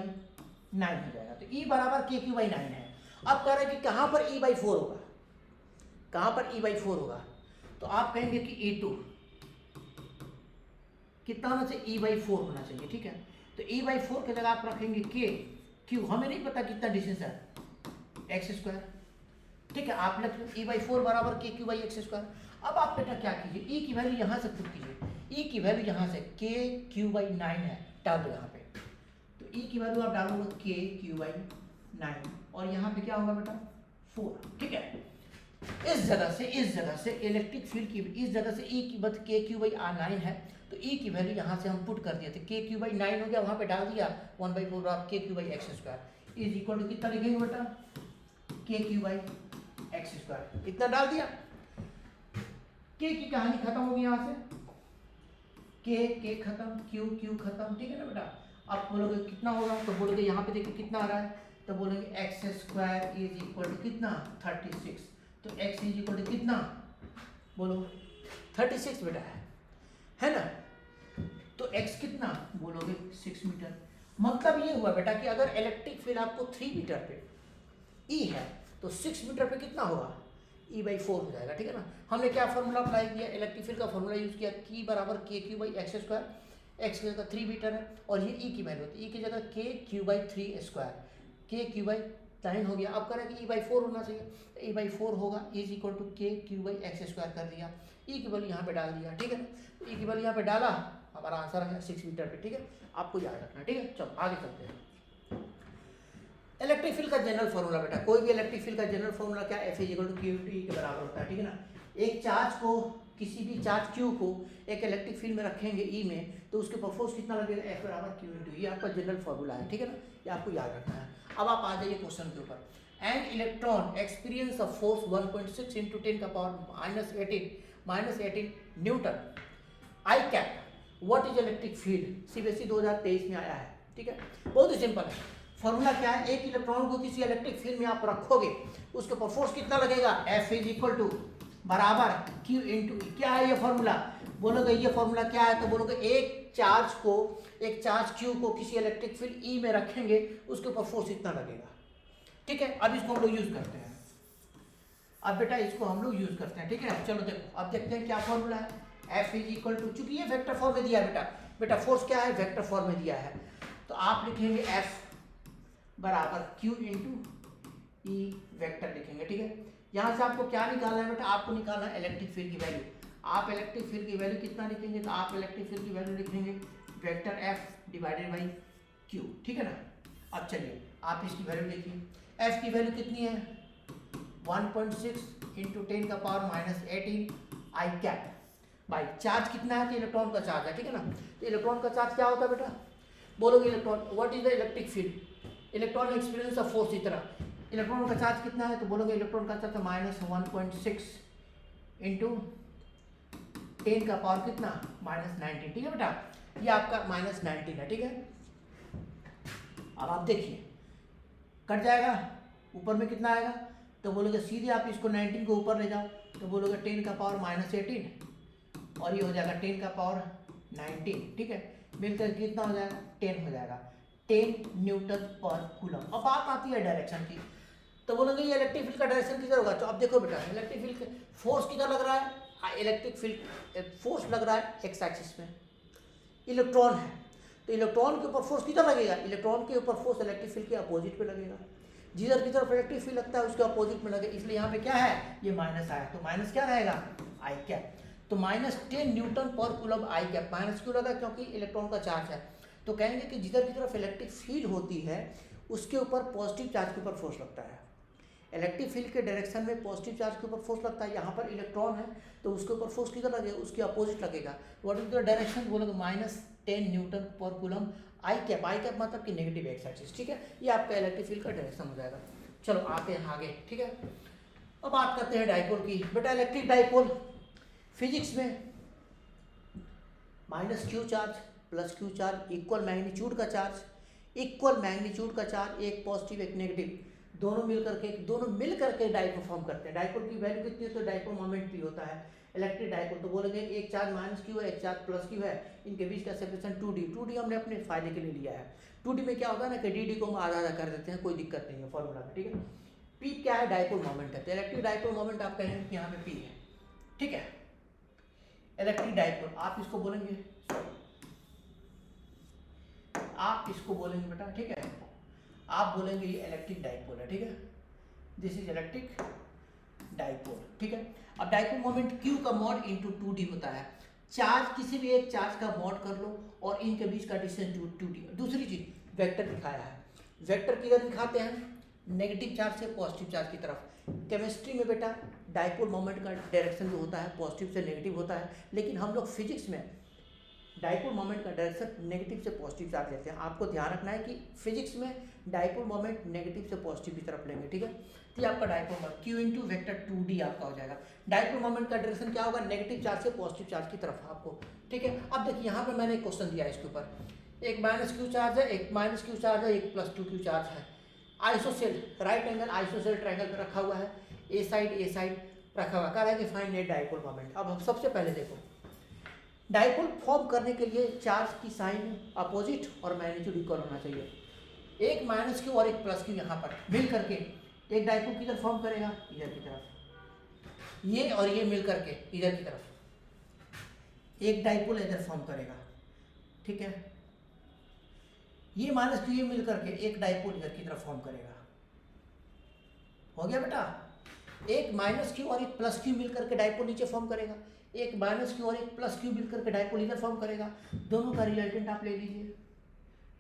9 हो जाएगा। तो ई बराबर के क्यू बाई 9 है। अब कह रहे हैं कि कहाँ पर ई बाई 4 होगा, कहाँ पर ई बाई 4 होगा। तो आप कहेंगे कि ई टू कितना होना चाहिए, ई बाई 4 होना चाहिए, ठीक है। तो ई बाई 4 की जगह आप रखेंगे के क्यू, हमें नहीं पता कितना डिस्टेंस है, एक्स स्क्वायर, ठीक है। आप लिख लो ई बाई 4 बराबर के क्यू बाई एक्स स्क्वायर। अब आप बेटा क्या कीजिए, ई की वैल्यू यहाँ से पुट कीजिए, ई की वैल्यू यहाँ से के क्यू बाई 9 है, डाल दो यहाँ पे। तो ई की वैल्यू आप डालोगे के क्यू बाई 9 और यहाँ पे क्या होगा बेटा 4, ठीक है। इस जगह से इलेक्ट्रिक फील्ड की, इस जगह से ई की बत के क्यू बाई 9 है, तो ई की वैल्यू यहाँ से हम पुट कर दिए थे, के क्यू बाई 9 हो गया, वहाँ पे डाल दिया 1/4 आप K Q by X square is equal to कितना लिखेंगे बेटा, के क्यू बाई एक्स स्क्वायर, इतना डाल दिया। के की कहानी खत्म होगी यहाँ से, के खत्म, क्यू खत्म, ठीक है ना बेटा। आप बोलोगे कितना होगा, तो बोलोगे यहाँ पे देखिए कितना आ रहा है, तो बोलेंगे X square is equal to कितना 36। तो एक्स इज इक्वल टू कितना, बोलो 36 बेटा है ना। तो एक्स कितना बोलोगे 6 मीटर। मतलब ये हुआ बेटा कि अगर इलेक्ट्रिक फील्ड आपको 3 मीटर पे ई है तो 6 मीटर पे कितना होगा, ई बाई 4 हो जाएगा, ठीक है ना। हमने क्या फॉर्मूला अप्लाई किया, इलेक्ट्रिक फील्ड का फॉर्मूला यूज किया, की बराबर के Q by X square, x की जगह 3 मीटर है और ये ई की वैल्यू होती है, ई की जगह के क्यू बाई 3 स्क्वायर, के क्यू बाई 9 हो गया। अब कह रहे हैं कि ई बाई 4 होना चाहिए, तो ई बाई 4 होगा इज इक्वल टू के क्यू बाई एक्स स्क्वायर कर दिया, ई की वैल्यू यहाँ पे डाल दिया, ठीक है ना। तो ई की वैल्यू यहाँ पे डाला, हमारा आंसर है 6 मीटर पे, ठीक है। आपको याद रखना, ठीक है। चलो आगे चलते हैं। इलेक्ट्रिक फील्ड का जनरल फॉर्मूला बेटा, कोई भी इलेक्ट्रिक फील्ड का जनरल फॉर्मूला क्या, F is equal to Q T के बराबर होता है, ठीक है ना। एक चार्ज को, किसी भी चार्ज क्यू को एक इलेक्ट्रिक फील्ड में रखेंगे ई में, तो उसके पर फोर्स कितना लगेगा, एफ बराबर क्यू इंटू, ये आपका जनरल फॉर्मूला है, ठीक है ना। ये आपको याद रखना है। अब आप आ जाइए क्वेश्चन के ऊपर। An electron experience of force 1.6 into 10 का power -18 Newton I cap, what is electric field, CBSE 2023 में आया है, ठीक है। बहुत ही सिंपल है। फॉर्मूला क्या है, एक इलेक्ट्रॉन को किसी इलेक्ट्रिक फील्ड में आप रखोगे, उसके ऊपर फोर्स कितना लगेगा, एफ इज इक्वल टू बराबर क्यू इंटू, क्या है ये फॉर्मूला, बोलोगे ये फॉर्मूला क्या है, तो बोलोगे एक चार्ज क्यू को किसी इलेक्ट्रिक फील्ड ई में रखेंगे, उसके ऊपर फोर्स इतना लगेगा, ठीक है। अब इसको हम लोग यूज करते हैं, अब बेटा इसको हम लोग यूज करते हैं, ठीक है। चलो देखो अब देखते हैं क्या फॉर्मूला है, एफ इज इक्वल टू, चूंकि ये वेक्टर फॉर्म में दिया है बेटा फोर्स क्या है, वेक्टर फॉर्म में दिया है, तो आप लिखेंगे एफ बराबर क्यू इंटू ई वेक्टर लिखेंगे, ठीक है। यहाँ से आपको क्या निकालना है बेटा, आपको निकालना है इलेक्ट्रिक फील्ड की वैल्यू। आप इलेक्ट्रिक फील्ड की वैल्यू कितना लिखेंगे, तो आप इलेक्ट्रिक फील्ड की वैल्यू लिखेंगे vector F divided by Q, ठीक है ना। अब चलिए आप इसकी वैल्यू देखिए, एफ की वैल्यू कितनी है 1.6 इंटू 10 का power -18 I cap by charge कितना है, तो इलेक्ट्रॉन का चार्ज है, ठीक है ना। तो इलेक्ट्रॉन का चार्ज क्या होता है बेटा, बोलोगे electron, what is the electric field, electron experience of force, इतना इलेक्ट्रॉन का चार्ज कितना है, तो बोलोगे इलेक्ट्रॉन का चार्ज -1.6 इंटू 10 का पावर कितना -19, ठीक है बेटा। ये आपका -19 है, ठीक है। अब आप देखिए कट जाएगा, ऊपर में कितना आएगा, तो बोलोगे सीधे आप इसको 19 को ऊपर ले जाओ, तो बोलोगे 10 का पावर -18 और ये हो जाएगा 10 का पावर 19, ठीक है। मिलकर कितना हो जाएगा 10 हो जाएगा, 10 न्यूटन पर कूलम। अब बात आती है डायरेक्शन की, तो बोलोगे ये इलेक्ट्रिक फील्ड का डायरेक्शन किधर होगा, तो अब देखो बेटा इलेक्ट्रिक फील्ड का फोर्स किधर लग रहा है, इलेक्ट्रिक फील्ड फोर्स लग रहा है एक्स एक्सिस में, इलेक्ट्रॉन है, तो इलेक्ट्रॉन के ऊपर फोर्स किधर लगेगा, इलेक्ट्रॉन के ऊपर फोर्स इलेक्ट्रिक फील्ड के अपोजिट पे लगेगा, जिधर की तरफ इलेक्ट्रिक फील्ड लगता है उसके अपोजिट में लगे, इसलिए यहाँ पे क्या है, ये माइनस आया, तो माइनस क्या रहेगा आई कैप, तो -10 न्यूटन पर कूलम आई कैप, माइनस क्यों लगा, क्योंकि इलेक्ट्रॉन का चार्ज है। तो कहेंगे कि जिधर की तरफ इलेक्ट्रिक फील्ड होती है उसके ऊपर पॉजिटिव चार्ज के ऊपर फोर्स लगता है, इलेक्ट्रिक फील्ड के डायरेक्शन में पॉजिटिव चार्ज के ऊपर फोर्स लगता है। यहाँ पर इलेक्ट्रॉन है तो उसके ऊपर फोर्स किधर लगेगा, उसके अपोजिट लगेगा। व्हाट इज द डायरेक्शन, बोलोगे -10 न्यूटन पर कूलम आई कैप, आई कैप मतलब कि नेगेटिव एक्स एक्सिस, ठीक है। ये आपका इलेक्ट्रिक फील्ड का डायरेक्शन हो जाएगा। चलो आते हैं आगे, ठीक है। अब बात करते हैं डाइपोल की। बेटा इलेक्ट्रिक डाइपोल फिजिक्स में -q charge plus Q charge equal magnitude का चार्ज, एक पॉजिटिव एक नेगेटिव, दोनों मिल करके डाइपोल फॉर्म करते हैं। डाइपोल की वैल्यू कितनी है, तो डाइपोल मोमेंट पी होता है। इलेक्ट्रिक डाइपोल तो बोलेंगे एक चार्ज माइनस क्यू है, एक चार्ज प्लस क्यू है, इनके बीच का सेपरेशन 2d हमने अपने फायदे के लिए लिया है। 2d में क्या होगा ना कि dd को हम आधा आधा कर देते हैं, कोई दिक्कत नहीं है फॉर्मूला में, ठीक है। p क्या है, डाइपोल मोमेंट है, तो इलेक्ट्रिक डाइपोल मोमेंट आप कहेंगे कि यहाँ पे p है, ठीक है। इलेक्ट्रिक डाइपोल आप इसको बोलेंगे, बेटा, ठीक है, आप बोलेंगे ये इलेक्ट्रिक डाइपोल है, ठीक है, दिस इज इलेक्ट्रिक डाइपोल, ठीक है। अब डाइपोल मोमेंट q का मॉड इंटू 2d होता है। चार्ज किसी भी एक चार्ज का मॉड कर लो और इनके बीच का डिस्टेंस 2d। दूसरी चीज वेक्टर दिखाया है, वेक्टर किधर दिखाते हैं, नेगेटिव चार्ज से पॉजिटिव चार्ज की तरफ। केमिस्ट्री में बेटा डाइपोल मोमेंट का डायरेक्शन जो होता है पॉजिटिव से नेगेटिव होता है, लेकिन हम लोग फिजिक्स में डाइपोल मोमेंट का डायरेक्शन नेगेटिव से पॉजिटिव चार्ज लेते हैं। आपको ध्यान रखना है कि फिजिक्स में डाइपोल मोमेंट नेगेटिव से पॉजिटिव की तरफ लेंगे, ठीक है। तो ये आपका dipole moment q into vector 2d आपका हो जाएगा। डाइपोल मोमेंट का डायरेक्शन क्या होगा, नेगेटिव चार्ज से पॉजिटिव चार्ज की तरफ आपको, ठीक है। अब देखिए यहाँ पे मैंने एक क्वेश्चन दिया है, इसके ऊपर एक माइनस क्यू चार्ज है, एक माइनस क्यू चार्ज है, एक प्लस 2 क्यू चार्ज है। ISOCELL right angle ISOCELL triangle पे रखा हुआ है, ए साइड रखा हुआ, कह रहा है कि फाइंड नेट डाइपोल मोमेंट। अब हम सबसे पहले देखो डाइपोल फॉर्म करने के लिए चार्ज की साइन अपोजिट और मैग्नीट्यूड इक्वल होना चाहिए। एक माइनस क्यू और एक प्लस क्यू यहाँ पर मिल करके एक डाइपोल किधर फॉर्म करेगा, इधर की तरफ, ये और ये मिल करके इधर की तरफ एक डाइपोल इधर फॉर्म करेगा, ठीक है। ये माइनस क्यू ये मिल करके एक डाइपोल इधर की तरफ फॉर्म करेगा, हो गया बेटा। एक माइनस क्यू और एक प्लस क्यू मिल करके डाइपोल नीचे फॉर्म करेगा, एक माइनस क्यू और एक प्लस क्यू मिल करके डाइपोल इधर फॉर्म करेगा। दोनों का रिजल्टेंट आप ले लीजिए,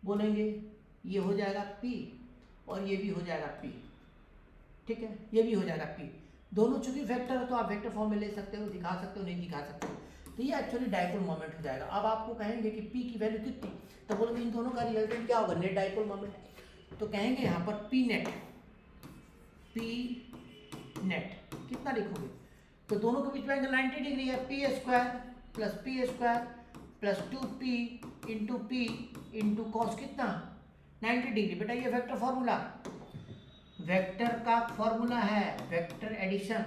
बोलेंगे ये हो जाएगा P और ये भी हो जाएगा P, ठीक है, ये भी हो जाएगा P। दोनों चूंकि वेक्टर है तो आप वेक्टर फॉर्म में ले सकते हो, दिखा सकते हो, नहीं दिखा सकते हो, तो ये एक्चुअली डाइपोल मोमेंट हो जाएगा। अब आपको कहेंगे कि P की वैल्यू कितनी, तो बोलेंगे इन दोनों का रिजल्टेंट क्या होगा, नेट डाइपोल मोमेंट। तो कहेंगे यहाँ पर P नेट कितना लिखोगे, तो दोनों के बीच में एंगल 90 डिग्री है, P square plus 2p into P into cos कितना 90 डिग्री। बेटा ये वेक्टर फॉर्मूला, वेक्टर का फॉर्मूला है, वेक्टर एडिशन,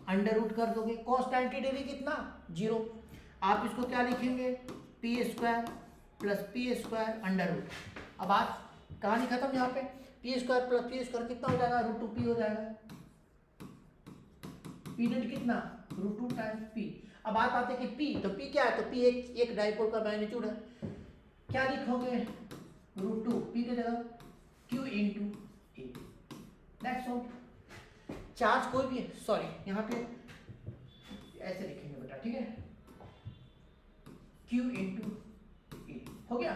अंडर रूट कर दोगे, कॉस 90 डिग्री कितना 0। आप इसको क्या लिखेंगे, पी स्क्वायर अंडर रूट। अब बात कहानी खत्म, यहाँ पे P square plus P square कितना हो जाएगा, √2p हो जाएगा। पी नेट कितना, √2 टाइम्स पी। अब बात आते हैं कि पी, तो पी क्या है, तो पी एक डाइपोल का मैग्नीट्यूड है, क्या लिखोगे √2, पी की जगह q into A, that's all. Charge कोई भी, सॉरी यहाँ पे ऐसे लिखेंगे बेटा, ठीक है, q इंटू ए हो गया।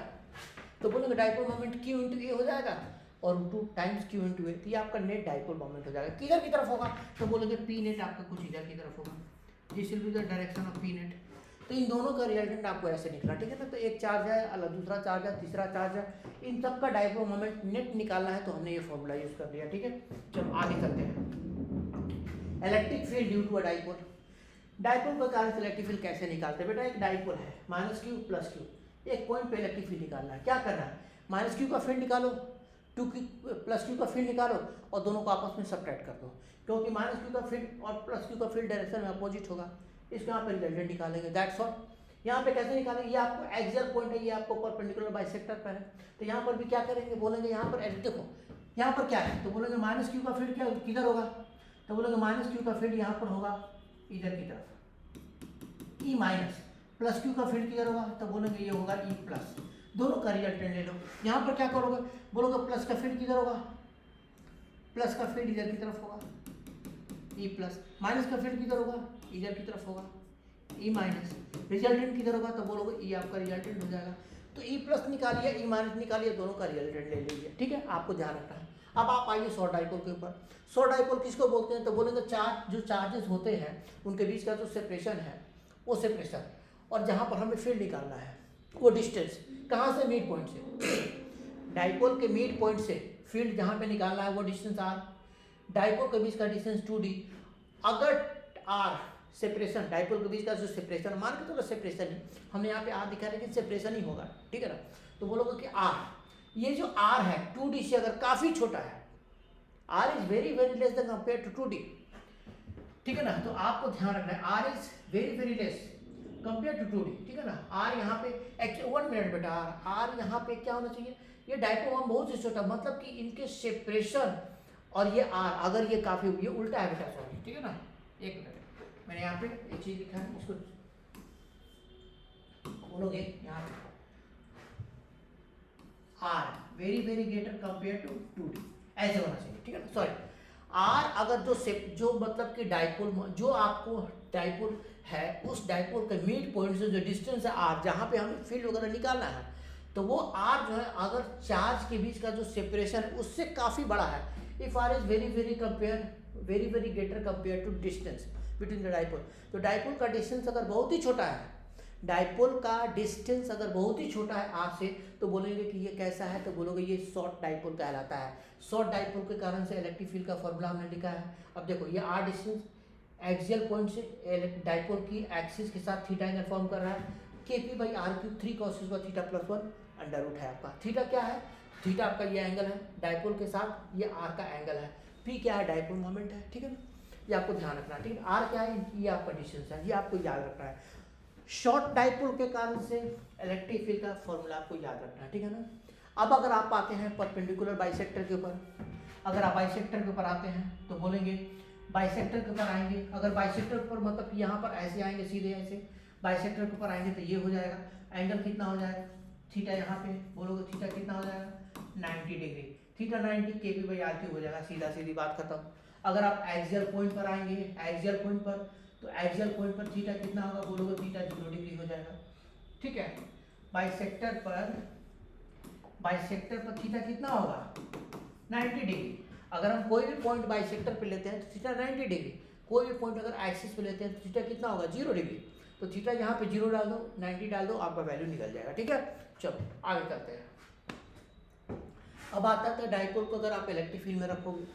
तो बोलेंगे डाइपोल मोमेंट q इंटू ए हो जाएगा और √2 टाइम्स q इंटू ए, तो ये आपका नेट डाइपोल मोमेंट हो जाएगा। किधर की तरफ होगा, तो बोलेंगे पी नेट आपका कुछ इधर की तरफ होगा, this will be the direction of P net. तो इन दोनों का रिजल्टेंट आपको ऐसे निकला, ठीक है ना। तो एक चार्ज है, अलग दूसरा चार्ज है, तीसरा चार्ज है, इन सब का डाइपोल मोमेंट नेट निकालना है, तो हमने ये फॉर्मूला यूज कर लिया, ठीक है। जब आगे चलते हैं, electric field due to a dipole. Dipole के कारण से इलेक्ट्रिक फील्ड कैसे निकालते हैं बेटा, एक डाइपोल है माइनस क्यू प्लस क्यू, एक पॉइंट पे इलेक्ट्रिक फील्ड निकालना है। क्या करना है, माइनस क्यू का फील्ड निकालो, प्लस क्यू का फील्ड निकालो और दोनों को आपस में सब्ट्रैक्ट कर दो, क्योंकि माइनस क्यू का फील्ड और प्लस क्यू का फील्ड डायरेक्शन में अपोजिट होगा। इसको यहाँ पर रिजल्टेंट निकालेंगे, दैट्स ऑल। यहाँ पे कैसे निकालेंगे, ये आपको एक्सियल पॉइंट है, ये आपको परपेंडिकुलर बाइसेक्टर पर है, तो यहाँ पर भी क्या करेंगे, बोलेंगे यहाँ पर देखो यहाँ पर क्या है, तो बोलेंगे माइनस क्यू का फील्ड क्या किधर होगा, तो बोलेंगे माइनस क्यू का फील्ड यहाँ पर होगा इधर की तरफ, ई माइनस, प्लस क्यू का फील्ड किधर होगा, तो बोलेंगे ये होगा ई प्लस। दोनों का रिजल्टेंट ले लो, यहाँ पर क्या करोगे, बोलोगे प्लस का फील्ड किधर होगा, प्लस का फील्ड इधर की तरफ होगा ई प्लस, माइनस का फील्ड किधर होगा, इधर की तरफ होगा ई माइनस, रिजल्टेंट किधर होगा, तो बोलोगे ई आपका रिजल्टेंट हो जाएगा। तो ई प्लस निकालिए, ई माइनस निकालिए, दोनों का रिजल्टेंट ले लीजिए, ठीक है, आपको ध्यान रखना है। अब आप आइए शॉर्ट डाइपोल के ऊपर। शॉर्ट डाइपोल किसको बोलते हैं, तो बोलेंगे चार्ज, जो चार्जेस होते हैं उनके बीच का जो सेपरेशन है वो सेपरेशन, और जहाँ पर हमें फील्ड निकालना है वो डिस्टेंस, कहाँ से, मिड पॉइंट से, डाइपोल के मिड पॉइंट से फील्ड जहाँ पे निकालना है वो डिस्टेंस r, डाइपोल के बीच का डिस्टेंस 2d। अगर r सेपरेशन, डाइपोल के बीच का जो सेपरेशन, मान के चलो सेपरेशन ही, हमने यहाँ पे आर दिखा रहे कि सेपरेशन ही होगा, ठीक है ना। तो बोलोगे कि आर, ये जो आर है 2D से अगर काफ़ी छोटा है, R is very very less than compare to 2D, ठीक है ना। तो आपको ध्यान रखना है R is very very less compare to 2D, ठीक है ना। आर यहाँ पे एक्चुअली 1 मिनट बेटा, आर यहाँ पे क्या होना चाहिए, ये डाइपोल मोमेंट बहुत ही छोटा, मतलब कि इनके सेपरेशन और ये आर अगर ये काफ़ी, ये उल्टा है बेटा, सॉरी, ठीक है ना। एक मिनट, मैंने यहाँ पे एक चीज़ लिखा है, इसको बोलोगे यहाँ पे R very very greater compare to 2D, ऐसे होना चाहिए, ठीक है ना। सॉरी, आर अगर जो मतलब कि डाइपोल, जो आपको डाइपोल है उस डाइपोल के मिड पॉइंट से जो डिस्टेंस है आर, जहाँ पे हमें फील्ड वगैरह निकालना है, तो वो आर जो है अगर चार्ज के बीच का जो सेपरेशन उससे काफ़ी बड़ा है, if R is very very greater compare to distance between the dipole, तो डाइपोल का डिस्टेंस अगर बहुत ही छोटा है, डाइपोल का डिस्टेंस अगर बहुत ही छोटा है आर से, तो बोलेंगे कि ये कैसा है, तो बोलोगे ये शॉर्ट डाइपोल कहलाता है। शॉर्ट डाइपोल के कारण से इलेक्ट्रिक फील्ड का फॉर्मूला हमने लिखा है। अब देखो ये आर डिस्टेंस एक्सियल पॉइंट से डाइपोल की एक्सिस के साथ थीटा एंगल फॉर्म कर रहा है, KP/r³ 3 cos theta plus 1 under root है आपका। थीटा क्या है, थीटा आपका ये एंगल है डाइपोल के साथ, ये आर का एंगल है, पी क्या है, डाइपोल मोमेंट है, ठीक है ना। ये आपको ध्यान रखना है, ठीक है। आर क्या है, ये आपका डिस्टेंस है, ये आपको याद रखना है। शॉर्ट डाइपोल के कारण से इलेक्ट्रिक फील्ड का फॉर्मूला आपको याद रखना है, ठीक है ना। अब अगर आप आते हैं परपेंडिकुलर बाइसेक्टर के ऊपर, अगर आप बाइसेक्टर के ऊपर आते हैं तो बोलेंगे बाइसेक्टर के ऊपर आएंगे, अगर बाइसेक्टर के ऊपर मतलब कि यहाँ पर ऐसे आएंगे सीधे ऐसे, बाइसेक्टर के ऊपर आएंगे तो ये हो जाएगा, एंगल कितना हो जाएगा, थीटा, यहाँ पे बोलोगे थीटा कितना हो जाएगा 90 डिग्री, थीटा 90 KP/r³ हो जाएगा, सीधा सीधी बात खत्म। अगर आप एक्सियल पॉइंट पर आएंगे, एक्सियल पॉइंट पर, तो एक्सियल पॉइंट पर थीटा कितना होगा, बोलोगे थीटा 0 डिग्री हो जाएगा, ठीक है। बाइसेक्टर पर थीटा कितना होगा 90 डिग्री। अगर हम कोई भी पॉइंट बाइसेक्टर पे लेते हैं तो थीटा 90 डिग्री, कोई भी पॉइंट अगर एक्सिस पे लेते हैं तो थीटा कितना होगा 0 डिग्री। तो थीटा यहाँ पे 0 डाल दो, 90 डाल दो, आपका वैल्यू निकल जाएगा, ठीक है। चलो आगे करते हैं। अब आता है डाइपोल को अगर आप इलेक्ट्रिक फील्ड में रखोगे,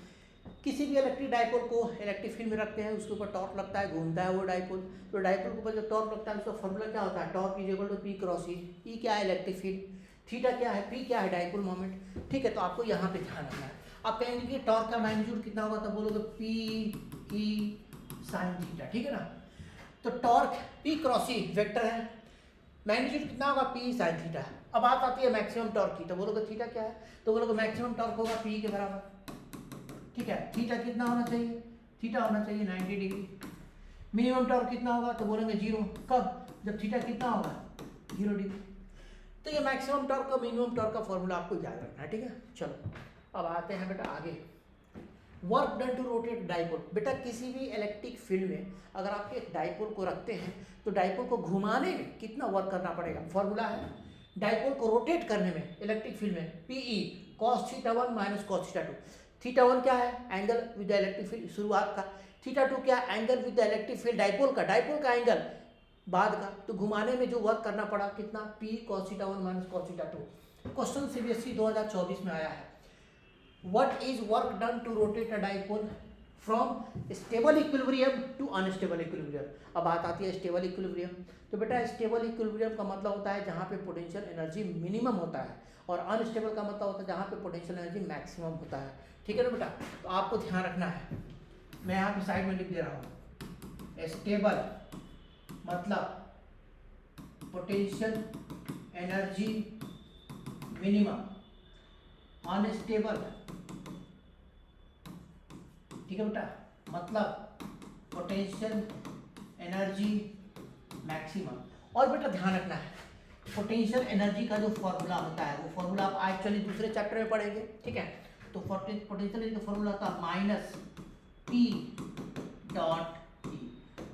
किसी भी इलेक्ट्रिक डाइपोल को इलेक्ट्रिक फील्ड में रखते हैं, उसके ऊपर टॉर्क लगता है, घूमता है वो डाइपोल, तो डाइपोल के ऊपर जो टॉर्क लगता है उसका फॉर्मूला क्या होता है, torque is equal to P cross E क्या है इलेक्ट्रिक फील्ड, थीटा क्या है, P क्या है डाइपोल मोमेंट, ठीक है। तो आपको यहाँ पे ध्यान रखना है। आप कहेंगे कि टॉर्क का मैग्नीट्यूड कितना होगा, तो बोलोगे P E sin थीटा, ठीक है ना। तो torque P cross E vector है, मैग्नीट्यूड कितना होगा P sin थीटा। अब बात आती है मैक्सिमम टॉर्क की, तो बोलोगे थीटा क्या है, तो बोलोगे मैक्सिमम टॉर्क होगा P के बराबर, ठीक है। थीटा कितना होना चाहिए, थीटा होना चाहिए 90 डिग्री। मिनिमम टॉर्क कितना होगा, तो बोलेंगे 0, कब, जब थीटा कितना होगा 0 डिग्री। तो ये मैक्सिमम टॉर्क और मिनिमम टॉर्क का फॉर्मूला आपको याद रखना है, ठीक है। चलो अब आते हैं बेटा आगे, work done to rotate dipole. बेटा किसी भी इलेक्ट्रिक फील्ड में अगर आप एक डाइपोल को रखते हैं तो डाइपोल को घुमाने में कितना वर्क करना पड़ेगा, फॉर्मूला है डाइपोल को रोटेट करने में इलेक्ट्रिक फील्ड में PE cos theta 1 minus cos theta 2। Theta 1 क्या है, angle with the electric field शुरुआत का, थीटा 2 क्या है, angle with the electric field dipole का एंगल बाद का। तो घुमाने में जो वर्क करना पड़ा कितना, P cos theta 1 minus cos theta 2। Question CBSE 2024 में आया है, what is work done to rotate a dipole from stable equilibrium to unstable equilibrium. अब बात आती है स्टेबल इक्विलिब्रियम। तो बेटा स्टेबल इक्विलिब्रियम का मतलब होता है जहाँ पे पोटेंशियल एनर्जी मिनिमम होता है, और अनस्टेबल का मतलब होता है जहाँ पे पोटेंशियल एनर्जी मैक्सिमम होता है, ठीक है ना बेटा। तो आपको ध्यान रखना है, मैं यहाँ पे साइड में लिख दे रहा हूँ, स्टेबल मतलब पोटेंशियल एनर्जी मिनिमम, अनस्टेबल, ठीक है बेटा, मतलब पोटेंशियल एनर्जी मैक्सिमम। और बेटा ध्यान रखना है पोटेंशियल एनर्जी का जो फॉर्मूला होता है वो फॉर्मूला आप एक्चुअली दूसरे चैप्टर में पढ़ेंगे, ठीक है। तो पोटेंशियल एनर्जी का फॉर्मूला होता है माइनस P डॉट E,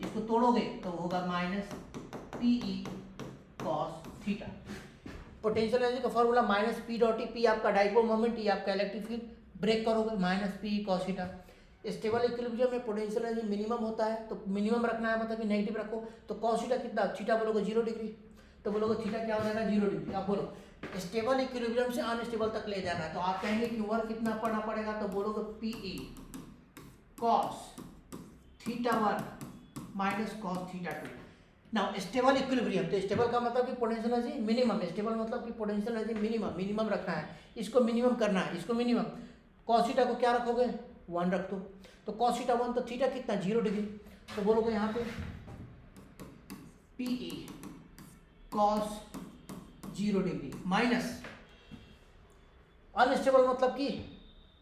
इसको तोड़ोगे तो होगा minus PE cos theta. Potential energy का formula minus P dot E, P आपका डाइपोल मोमेंट, E आपका इलेक्ट्रिक फील्ड, ब्रेक करोगे minus PE cos theta. Stable equilibrium में पोटेंशियल एनर्जी मिनिमम होता है, तो मिनिमम रखना है मतलब कि नेगेटिव रखो, तो cos थीटा कितना, थीटा बोलोगे 0 डिग्री, तो बोलोगे थीटा क्या हो जाएगा 0 डिग्री। अब बोलो स्टेबल इक्विलिब्रियम से अनस्टेबल तक ले जाना है, तो आप कहेंगे कि वर्क कितना पढ़ना पड़ेगा, तो बोलोगे PE cos theta 1 minus cos theta 2। Now stable equilibrium, तो स्टेबल का मतलब कि पोटेंशियल एनर्जी मिनिमम, स्टेबल मतलब कि पोटेंशियल एनर्जी मिनिमम रखना है, इसको मिनिमम करना है, इसको मिनिमम। कॉस थीटा को क्या रखोगे 1 रख दो, तो कॉस थीटा 1 तो थीटा कितना 0 डिग्री, तो बोलोगे यहाँ पे PE cos 0 degree minus unstable मतलब कि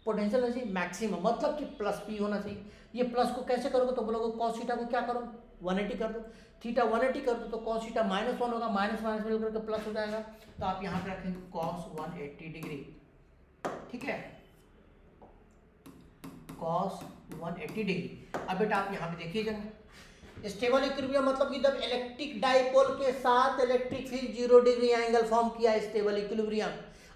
पोटेंशियल एनर्जी मैक्सिमम मतलब कि प्लस पी होना चाहिए। ये प्लस को कैसे करोगे, तो बोलोगे कॉस थीटा को क्या करो 180 कर दो, थीटा 180 कर दो तो कॉस थीटा -1 होगा, माइनस माइनस मिल करके प्लस हो जाएगा, तो आप यहाँ पे रखेंगे कॉस 180 डिग्री, ठीक है, कॉस 180 डिग्री। अब बेटा आप यहाँ पे देखिए जरा, स्टेबल इक्विलिब्रियम मतलब कि जब इलेक्ट्रिक डाइपोल के साथ electric field 0 degree angle form किया स्टेबल इक्विलिब्रियम।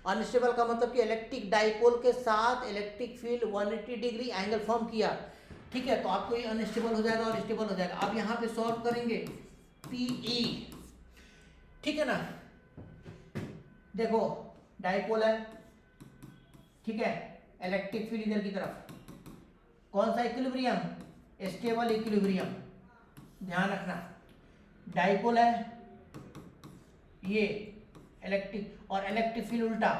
अनस्टेबल का मतलब कि इलेक्ट्रिक डाइपोल के साथ electric field 180 degree angle form किया, ठीक है, तो आपको ये अनस्टेबल हो जाएगा और स्टेबल हो जाएगा। अब यहाँ पे सॉल्व करेंगे पीई, ठीक है ना, देखो डाइपोल है, ठीक है, इलेक्ट्रिक फील्ड इधर की तरफ, कौन सा इक्विलिब्रियम स्टेबल इक्विलिब्रियम, ध्यान रखना, डाइपोल है ये इलेक्ट्रिक और इलेक्ट्रिक फील्ड उल्टा,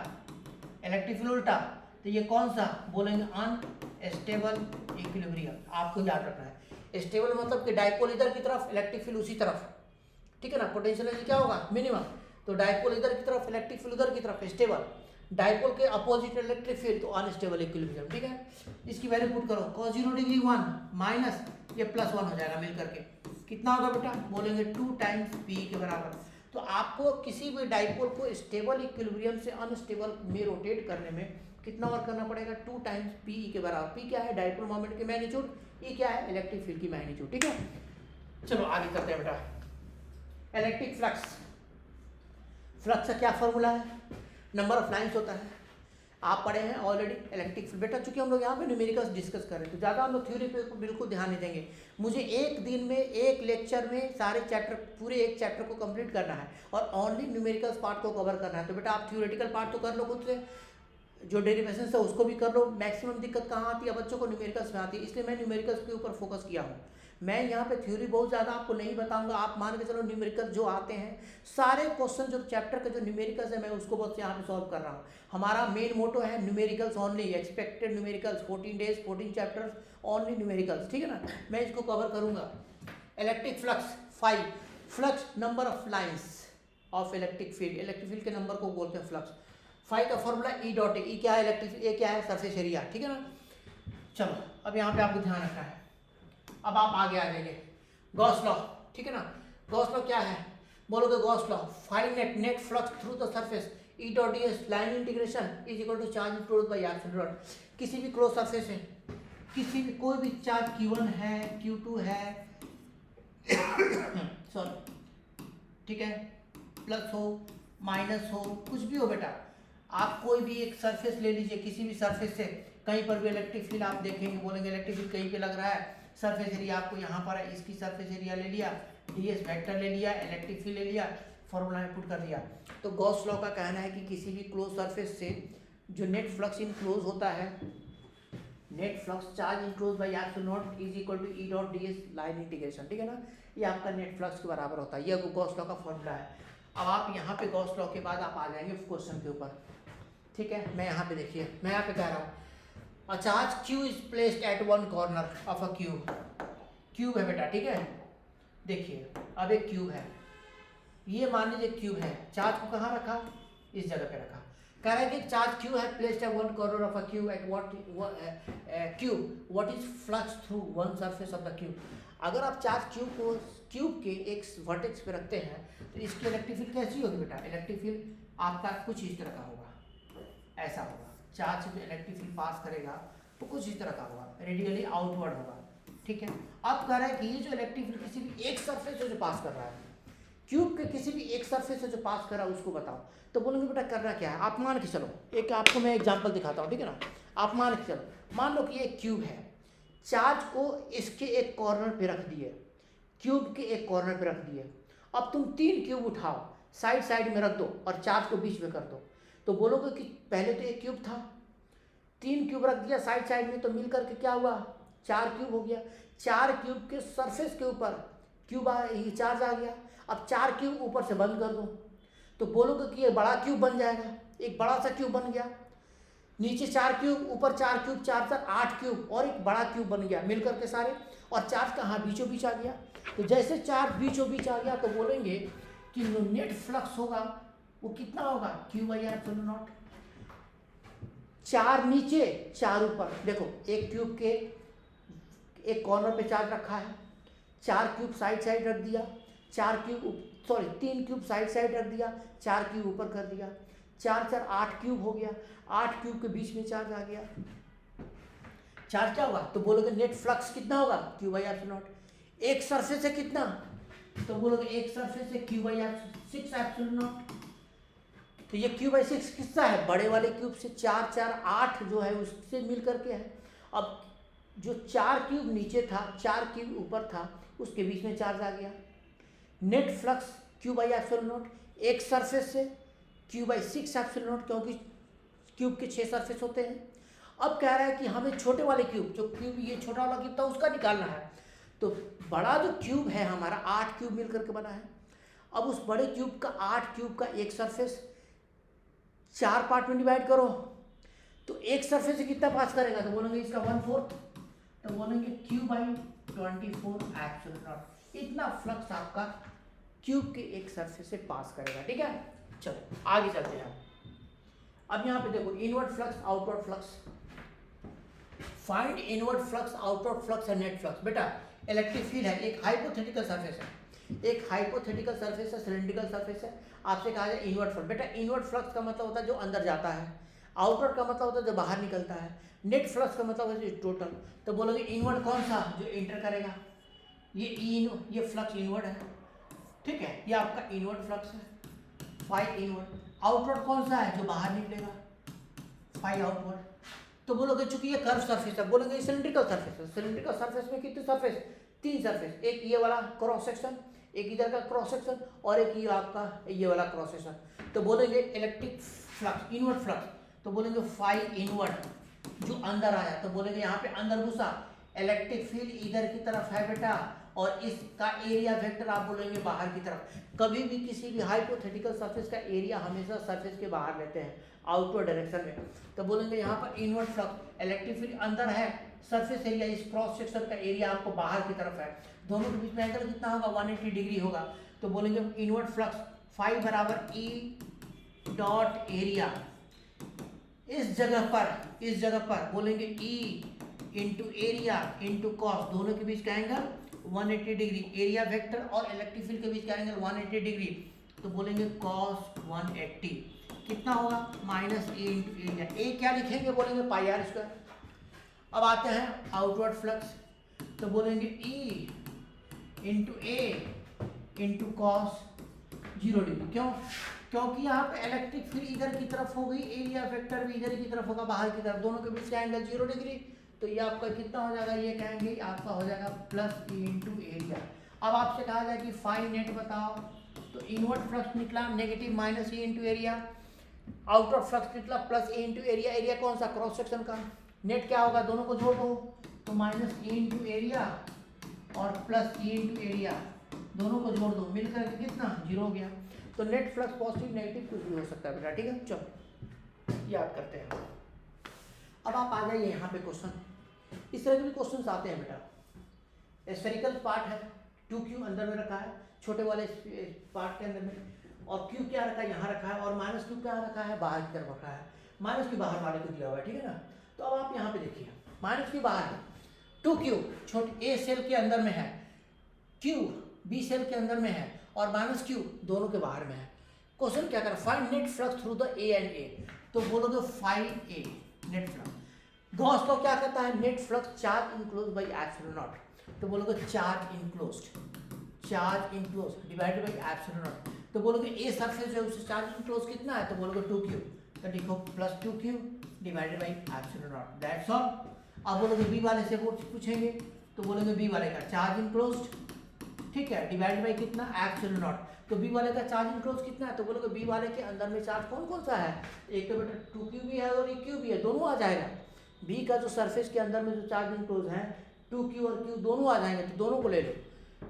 इलेक्ट्रिक फील्ड उल्टा, तो ये कौन सा बोलेंगे अनस्टेबल इक्विलिब्रियम, आपको याद रखना है। स्टेबल मतलब कि डाइपोल इधर की तरफ इलेक्ट्रिक फील्ड उसी तरफ, ठीक है ना, पोटेंशियल एनर्जी क्या होगा मिनिमम, तो डाइपोल इधर की तरफ इलेक्ट्रिक फील्ड उधर की तरफ स्टेबल, डाइपोल के अपोजिट इलेक्ट्रिक फील्ड तो अनस्टेबल इक्विलिब्रियम, ठीक है। इसकी वैल्यू पुट करो cos 0 डिग्री 1 माइनस ये +1 हो जाएगा मिल करके, कितना होगा बेटा बोलेंगे 2 टाइम्स पी के बराबर। तो आपको किसी भी डाइपोल को स्टेबल इक्विलिब्रियम से अनस्टेबल में रोटेट करने में कितना वर्क करना पड़ेगा 2 टाइम्स पी के बराबर। पी क्या है डाइपोल मोमेंट की मैग्नीट्यूड, ई क्या है इलेक्ट्रिक फील्ड की मैग्नीट्यूड, ठीक है। चलो आगे करते हैं बेटा, इलेक्ट्रिक फ्लक्स, फ्लक्स का क्या फॉर्मूला है, नंबर ऑफ लाइंस होता है, आप पढ़े हैं ऑलरेडी इलेक्ट्रिक फील्ड बेटा। चूंकि हम लोग यहाँ पे न्यूमेरिकल्स डिस्कस कर रहे हैं तो ज़्यादा हम लोग थ्योरी पे बिल्कुल ध्यान नहीं देंगे। मुझे एक दिन में एक लेक्चर में सारे चैप्टर पूरे एक चैप्टर को कंप्लीट करना है और ओनली न्यूमेरिकल्स पार्ट को कवर करना है। तो बेटा आप थ्योरेटिकल पार्ट तो कर लो खुद से, जो डेरिवेशन है उसको भी कर लो। मैक्सिमम दिक्कत कहाँ आती है बच्चों को न्यूमेरिकल्स में आती है, इसलिए मैं न्यूमेरिकल्स के ऊपर फोकस किया हूँ। मैं यहाँ पे थ्योरी बहुत ज़्यादा आपको नहीं बताऊंगा, आप मान के चलो न्यूमेरिकल जो आते हैं सारे क्वेश्चन जो चैप्टर का जो न्यूमेरिकल्स है मैं उसको बस यहाँ पे सॉल्व कर रहा हूँ। हमारा मेन मोटो है numericals only, expected numericals 14 days 14 chapters only numericals, ठीक है ना, मैं इसको कवर करूँगा। Electric flux 5, flux number of lines of electric field, electric field के नंबर को बोलते हैं फ्लक्स। 5 का फॉर्मूला ई डॉट ए, क्या है इलेक्ट्रिक, ए क्या है सरफेस एरिया, ठीक है ना। चलो अब यहाँ पे आपको ध्यान रखना है, अब आप आगे आ जाइए गॉस लॉ, ठीक है ना। गॉस लॉ क्या है बोलोगे, Gauss law find net flux through the surface E dot D S line integration is equal to charge enclosed by epsilon dot. किसी भी क्लोज सरफेस है, किसी भी कोई भी चार्ज Q1 है Q2 है सॉरी, ठीक है, प्लस हो माइनस हो कुछ भी हो बेटा, आप कोई भी एक सरफेस ले लीजिए, किसी भी सरफेस से कहीं पर भी इलेक्ट्रिक फील्ड आप देखेंगे बोलेंगे इलेक्ट्रिक फील्ड कहीं पे लग रहा है, सरफेस एरिया आपको यहाँ पर है, इसकी सरफेस एरिया ले लिया, ds वेक्टर ले लिया, इलेक्ट्रिक फील्ड ले लिया, फॉर्मूला में पुट कर दिया। तो गॉस लॉ का कहना है कि किसी भी क्लोज सरफेस से जो नेट फ्लक्स इन क्लोज होता है, net flux charge enclose by epsilon naught is equal to E dot ds line integration, ठीक है ना, ये आपका नेट फ्लक्स के बराबर होता है, ये गॉस लॉ का फॉर्मूला है। अब आप यहाँ पे गॉस लॉ के बाद आप आ जाएंगे क्वेश्चन के ऊपर, ठीक है। मैं यहाँ पे देखिए, मैं यहाँ पे कह रहा हूँ a charge q is placed at one corner of a cube, cube है बेटा, ठीक है। देखिए अब एक क्यूब है, ये मान लीजिए क्यूब है, चार्ज को कहाँ रखा इस जगह पे रखा, कह रहा है कि चार्ज क्यू है placed at one corner of a cube at what is flux through one surface of the cube. अगर आप चार्ज क्यूब को क्यूब के एक वर्टेक्स पे रखते हैं तो इसकी इलेक्ट्रिक फील्ड कैसी होगी बेटा, इलेक्ट्रिक फील्ड आपका कुछ इस तरह का होगा, ऐसा होगा, चार्ज से इलेक्ट्रिक फील्ड पास करेगा तो कुछ इस तरह का होगा, रेडियली आउटवर्ड होगा, ठीक है। अब कह रहा है कि ये जो इलेक्ट्रिक फील्ड किसी भी एक सरफेस से जो पास कर रहा है, क्यूब के किसी भी एक सरफेस से जो पास कर रहा है उसको बताओ। तो बोलेंगे बेटा करना क्या है, आप मान के चलो, एक आपको मैं एग्जांपल दिखाता हूँ, ठीक है ना। आप मान के चलो, मान लो कि ये क्यूब है, चार्ज को इसके एक कॉर्नर पे रख दिए, क्यूब के एक कॉर्नर पे रख दिए। अब तुम 3 क्यूब उठाओ, साइड साइड में रख दो और चार्ज को बीच में कर दो। तो बोलोगे कि पहले तो एक क्यूब था, 3 क्यूब रख दिया साइड साइड में, तो मिलकर के क्या हुआ 4 क्यूब हो गया। 4 क्यूब के सरफेस के ऊपर चार्ज आ गया। अब 4 क्यूब ऊपर से बंद कर दो तो बोलोगे कि ये बड़ा क्यूब बन जाएगा, एक बड़ा सा क्यूब बन गया। नीचे 4 क्यूब, ऊपर 4 क्यूब, 4 4 8 क्यूब और एक बड़ा क्यूब बन गया मिलकर के सारे। और चार्ज कहाँ बीचों बीच आ गया। तो जैसे चार्ज बीचों बीच आ गया तो बोलेंगे कि नेट फ्लक्स होगा वो कितना होगा, Q/R0। 4 नीचे 4 ऊपर। देखो एक क्यूब के एक कॉर्नर पे चार्ज रखा है, 4 क्यूब साइड साइड रख दिया, 3 क्यूब साइड साइड रख दिया, 4 क्यूब ऊपर कर दिया, 4 4 8 क्यूब हो गया। 8 क्यूब के बीच में चार्ज आ गया। चार्ज क्या होगा तो बोलोगे नेट फ्लक्स कितना होगा, Q/R0। एक सरफेस से कितना तो बोलोगे एक सरफेस से Q/6/0। तो ये Q/6 किसका है, बड़े वाले क्यूब से। 4 4 8 जो है उससे मिल करके है। अब जो 4 क्यूब नीचे था, 4 क्यूब ऊपर था, उसके बीच में चार्ज आ गया। नेट फ्लक्स Q/0 एक सरफेस से Q/6/0, क्योंकि क्यूब के 6 सरफेस होते हैं। अब कह रहा है कि हमें छोटे वाले क्यूब, जो क्यूब ये छोटा वाला क्यूब था उसका निकालना है। तो बड़ा जो क्यूब है हमारा 8 क्यूब मिल करके बना है। अब उस बड़े क्यूब का 8 क्यूब का एक सरफेस 4 पार्ट में डिवाइड करो तो एक सरफेस से कितना पास करेगा तो बोलेंगे इसका 1/4, तो बोलेंगे Q/24/0। इतना फ्लक्स आपका क्यूब के एक सरफेस से पास करेगा। ठीक है, चलो आगे चलते हैं। अब यहाँ पे देखो inward flux, outward flux. Find inward flux, outward flux and net flux. बेटा इलेक्ट्रिक फील्ड है, एक हाइपोथेटिकल सरफेस है, एक हाइपोथेटिकल सरफेस है, सिलेंड्रिकल सरफेस है। आपसे कहा जाए इनवर्ड फ्लक्स। बेटा इनवर्ड फ्लक्स का मतलब होता है जो अंदर जाता है, आउटवर्ड का मतलब होता है जो बाहर निकलता है, नेट फ्लक्स का मतलब है जो टोटल। तो बोलोगे इनवर्ड कौन सा जो इंटर करेगा, ये फ्लक्स इनवर्ड है। ठीक है, ये आपका इनवर्ड फ्लक्स है, फाई इनवर्ड। आउटवर्ड कौन सा है जो बाहर निकलेगा, फाई आउटवर्ड। तो बोलोगे चूंकि ये कर्व सरफेस है, बोलोगे सिलेंड्रिकल सरफेस है। सिलेंड्रिकल सरफेस में कितने सरफेस, 3 सरफेस, एक ये वाला क्रॉस सेक्शन, एक इधर का क्रॉस सेक्शन और एक ये आपका ये वाला क्रॉस सेक्शन। तो बोलेंगे इलेक्ट्रिक फ्लक्स, इनवर्ड फ्लक्स, तो बोलेंगे फाई इनवर्ड जो अंदर आया। तो बोलेंगे यहाँ पे अंदर घुसा, इलेक्ट्रिक फील्ड इधर की तरफ है बेटा, और इसका एरिया वेक्टर आप बोलेंगे बाहर की तरफ। कभी भी किसी भी हाइपोथेटिकल सरफेस का एरिया हमेशा सरफेस के बाहर लेते हैं, आउटवर्ड डायरेक्शन में। तो बोलेंगे यहाँ पर इनवर्ड फ्लक्स, इलेक्ट्रिक फील्ड अंदर है, सरफेस एरिया इस क्रॉस सेक्शन का एरिया आपको बाहर की तरफ है। दोनों के बीच में एंगल कितना होगा, 180 डिग्री होगा। तो बोलेंगे इनवर्ड फ्लक्स फाई बराबर E डॉट एरिया। इस जगह पर बोलेंगे E into area into cos, दोनों के बीच का एंगल 180 डिग्री। एरिया वेक्टर और इलेक्ट्रिक फील्ड के बीच का एंगल 180 डिग्री। तो बोलेंगे cos 180 कितना होगा, -A इंटू एरिया। ए क्या लिखेंगे, बोलेंगे πr²। अब आते हैं आउटवर्ड फ्लक्स। तो बोलेंगे E into A into cos 0 degree. क्यों, क्योंकि यहाँ पे इलेक्ट्रिक फील्ड इधर की तरफ हो गई, एरिया वेक्टर भी इधर की तरफ होगा बाहर की तरफ, दोनों के बीच का एंगल 0 डिग्री। तो ये आपका कितना हो जाएगा, ये कहेंगे आपका हो जाएगा +E इंटू एरिया। अब आपसे कहा जाए कि फाई नेट बताओ, तो इनवर्ड फ्लक्स निकला negative -E into area, outward flux निकला +A इंटू एरिया। एरिया कौन सा, क्रॉस सेक्शन का। नेट क्या होगा, दोनों को जोड़ दो तो -E इंटू एरिया और +E इंटू एरिया, दोनों को जोड़ दो, मिलकर के कितना 0 हो गया। तो नेट फ्लक्स पॉजिटिव नेगेटिव कुछ भी हो सकता है बेटा। ठीक है, चलो याद करते हैं। अब आप आ जाइए यहाँ पे क्वेश्चन, इस तरह के भी क्वेश्चन आते हैं बेटा। स्फेरिकल पार्ट है, 2Q अंदर में रखा है, छोटे वाले पार्ट के अंदर में, और Q क्या रखा है, यहाँ रखा है, और -Q क्या रखा है, बाहर की तरफ रखा है। -Q बाहर वाले को दिया हुआ है, ठीक है ना। तो अब आप यहाँ पे देखिए, -Q बाहर है, 2Q छोटे A सेल के अंदर में है, Q B सेल के अंदर में है, और -Q दोनों के बाहर में है। क्वेश्चन क्या कर रहा है, find net flux through the A and A। तो बोलोगे phi A net flux. Gauss law क्या कहता है, net flux charge enclose by epsilon naught. तो बोलोगे charge enclose divided by epsilon naught. तो बोलोगे ए सरफेस जो है उससे चार्ज इनक्लोज कितना है, तो बोलोगे 2Q। तो लिखो +2Q divided by epsilon not, that's all. अब बोलोगे बी वाले से पूछेंगे, तो बोलोगे बी वाले का चार्ज इनक्लोज, ठीक है, डिवाइड बाई कितना, एप्सिलॉन नॉट। तो बी वाले का चार्ज इनक्लोज कितना है, तो बोलोगे बी वाले के अंदर में चार्ज कौन कौन सा है, एक तो बेटा 2Q भी है और एक Q भी है, दोनों आ जाएगा। बी का जो सरफेस के अंदर में जो चार्ज इनक्लोज है 2Q और Q दोनों आ जाएंगे तो दोनों को ले लो,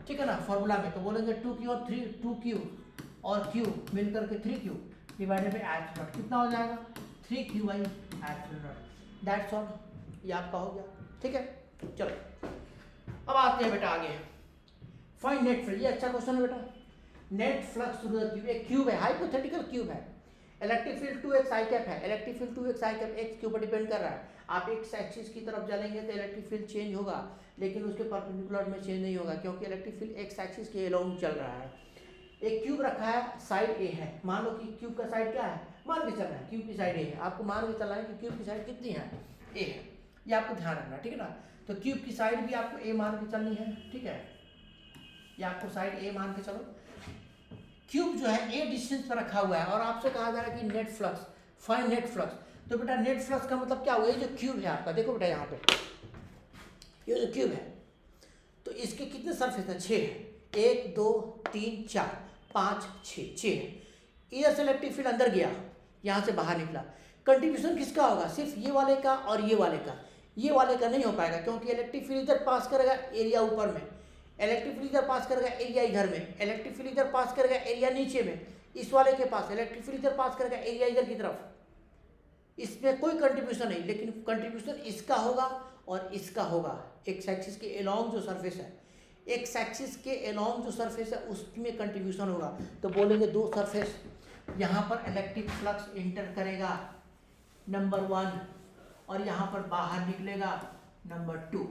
ठीक है ना, फॉर्मूला में तो बोलेंगे 2Q और 2Q और Q मिलकर के 3Q डिवाइडेड बाई एप्सिलॉन कितना हो जाएगा 3Q by epsilon, that's all, ये आपका हो गया, ठीक है। चलो अब आते हैं बेटा आगे, फाइंड नेट फ्लक्स, ये अच्छा क्वेश्चन है बेटा। Net flux through the cube, एक क्यूब है, हाइपोथेटिकल क्यूब है, electric field 2x i cap है, electric field 2x i cap x के ऊपर डिपेंड कर रहा है। आप x एक्सिस की तरफ चलेंगे तो इलेक्ट्रिक फील्ड चेंज होगा, लेकिन उसके परपेंडिकुलर में चेंज नहीं होगा क्योंकि इलेक्ट्रिक फील्ड x एक्सिस के अलोंग चल रहा है। एक क्यूब रखा है, साइड ए है, मान लो कि क्यूब का साइड क्या है, मान के चलना है क्यूब की साइड ए है, आपको मान के चलना है कि क्यूब की साइड कितनी है, ए है, ये आपको ध्यान रखना, ठीक है ना। तो क्यूब की साइड भी आपको ए मान के चलनी है, ठीक है, ये आपको साइड ए मान के चलो। क्यूब जो है ए डिस्टेंस पर रखा हुआ है और आपसे कहा जा रहा है कि net flux, find net flux. तो बेटा नेट फ्लक्स का मतलब क्या हुआ, ये जो क्यूब है आपका, देखो बेटा यहाँ पे ये जो क्यूब है तो इसके कितने सरफेस हैं, 6 है, 1 2 3 4 5 6 है। इधर से इलेक्ट्रिक फील्ड अंदर गया, यहाँ से बाहर निकला, कंट्रीब्यूशन किसका होगा, सिर्फ ये वाले का और ये वाले का, ये वाले का नहीं हो पाएगा क्योंकि इलेक्ट्रिक फील्ड इधर पास करेगा, एरिया ऊपर में, इलेक्ट्रिक फील्ड इधर पास करेगा, एरिया इधर में, इलेक्ट्रिक फील्ड इधर पास करेगा, एरिया नीचे में, इस वाले के पास इलेक्ट्रिक फील्ड इधर पास करेगा, एरिया इधर की तरफ, इसमें कोई कंट्रीब्यूशन नहीं, लेकिन कंट्रीब्यूशन इसका होगा और इसका होगा, एक्स एक्सिस के अलोंग जो सरफेस है, एक्स एक्सिस के अलोंग जो सरफेस है उसमें कंट्रीब्यूशन होगा। तो बोलेंगे दो सरफेस, यहाँ पर इलेक्ट्रिक फ्लक्स इंटर करेगा नंबर 1 और यहाँ पर बाहर निकलेगा नंबर 2।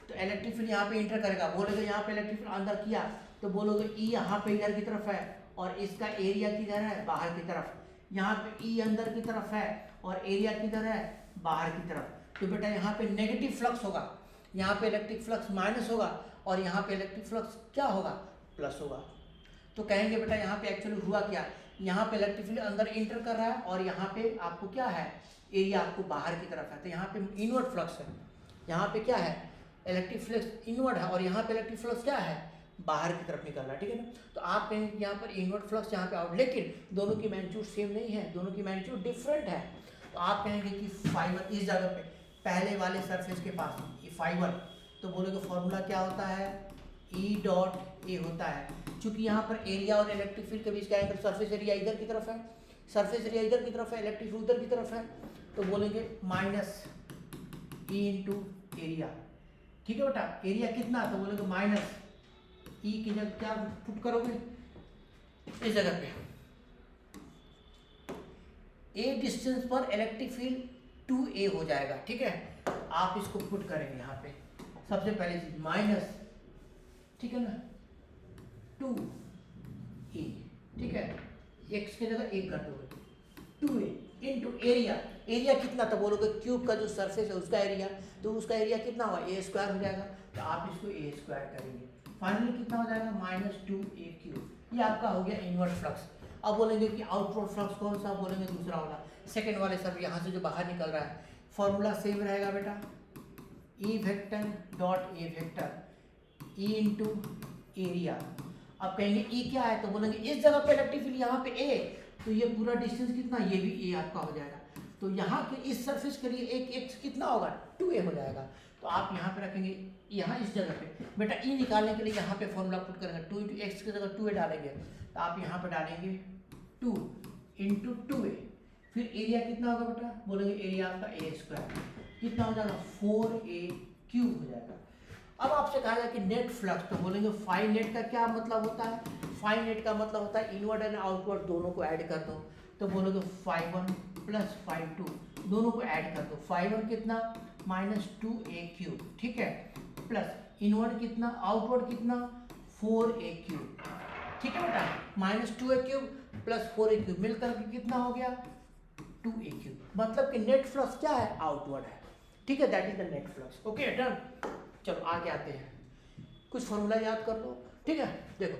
तो इलेक्ट्रिक फील्ड यहाँ पे इंटर करेगा, बोलोगे यहाँ पे इलेक्ट्रिक फील्ड अंदर किया तो बोलोगे ई यहाँ पे इधर की तरफ है और इसका एरिया किधर है, बाहर की तरफ, यहाँ पे ई अंदर की तरफ है और एरिया किधर है, बाहर की तरफ। तो बेटा यहाँ पे नेगेटिव फ्लक्स होगा, यहाँ पे इलेक्ट्रिक फ्लक्स माइनस होगा और यहाँ पे इलेक्ट्रिक फ्लक्स क्या होगा, प्लस होगा। तो कहेंगे बेटा यहाँ पे एक्चुअली हुआ क्या, यहाँ पे इलेक्ट्रिक फील्ड अंदर इंटर कर रहा है और यहाँ पे आपको क्या है, एरिया आपको बाहर की तरफ है, तो यहाँ पे इनवर्ड फ्लक्स है, यहाँ पे क्या है, इलेक्ट्रिक फ्लक्स इनवर्ड है और यहाँ पे इलेक्ट्रिक फ्लक्स क्या है, बाहर की तरफ निकल रहा है, ठीक है ना। तो आप कहेंगे यहाँ पर इनवर्ड फ्लक्स, यहाँ पे आउट, लेकिन दोनों की मैग्नीट्यूड सेम नहीं है, दोनों की मैग्नीट्यूड डिफरेंट है। तो आप कहेंगे कि फाइबर इस जगह पे पहले वाले सरफेस के पास ये फाइबर, तो बोलोगे फॉर्मूला क्या होता है, ई डॉट ए होता है। चूंकि यहाँ पर एरिया और इलेक्ट्रिक फील्ड के बीच क्या है, सरफेस एरिया इधर की तरफ है, सरफेस एरिया इधर की तरफ है, इलेक्ट्रिक फील्ड उधर की तरफ है, तो बोलेंगे माइनस ई इंटू एरिया, ठीक है बेटा। एरिया कितना, तो बोलोगे माइनस ई की जगह क्या पुट करोगे, इस जगह पे ए डिस्टेंस पर इलेक्ट्रिक फील्ड 2a हो जाएगा, ठीक है। आप इसको पुट करेंगे यहाँ पे, सबसे पहले चीज माइनस, ठीक है ना, 2a, ठीक है, x की जगह 1 कर दोगे, 2a इंटू एरिया, एरिया कितना, तो बोलोगे क्यूब का जो सरफेस है उसका एरिया, तो उसका एरिया कितना हुआ, a स्क्वायर हो जाएगा, तो आप इसको a स्क्वायर करेंगे, फाइनली कितना हो जाएगा, -2a³। ये आपका हो गया इनवर्ट फ्लक्स। अब बोलेंगे कि आउटवर्ड फ्लक्स कौन सा, बोलेंगे दूसरा वाला, सेकेंड वाले सब यहाँ से जो बाहर निकल रहा है, फॉर्मूला सेम रहेगा बेटा, E vector dot A vector E into area. अब कहेंगे ई क्या है, तो बोलेंगे इस जगह पे इलेक्ट्रिक फील्ड यहाँ पे ए, तो ये पूरा डिस्टेंस कितना, ये भी ए आपका हो जाएगा, तो यहाँ के इस सरफेस के लिए एक एक्स कितना होगा, 2a हो जाएगा। तो आप यहाँ पे रखेंगे, यहाँ इस जगह पे बेटा ई निकालने के लिए यहाँ पे फॉर्मूला पुट करेंगे, 2 इंटू एक्स की जगह 2a डालेंगे, तो आप यहाँ पे डालेंगे 2 इंटू 2a, फिर एरिया कितना होगा बेटा, बोलेंगे एरिया आपका ए स्क्वायर, कितना हो जाएगा 4a³ हो जाएगा। अब आपसे कहा जाए कि नेट फ्लक्स, तो बोलेंगे फाई नेट का क्या मतलब होता है, फाई नेट का मतलब होता है इनवर्ड एंड आउटवर्ड दोनों को ऐड कर दो, तो बोलोगे φ1 प्लस φ2 दोनों को ऐड कर दो, φ1 कितना -2a³, ठीक है, प्लस इनवर्ड कितना, आउटवर्ड कितना 4a³, ठीक है बेटा, -2a³ प्लस 4a³ मिलकर के कितना हो गया 2a³, मतलब कि नेट फ्लक्स क्या है, आउटवर्ड है, ठीक है, that is the net flux. Okay done. चलो आगे आते हैं, कुछ फॉर्मूला याद कर लो, ठीक है। देखो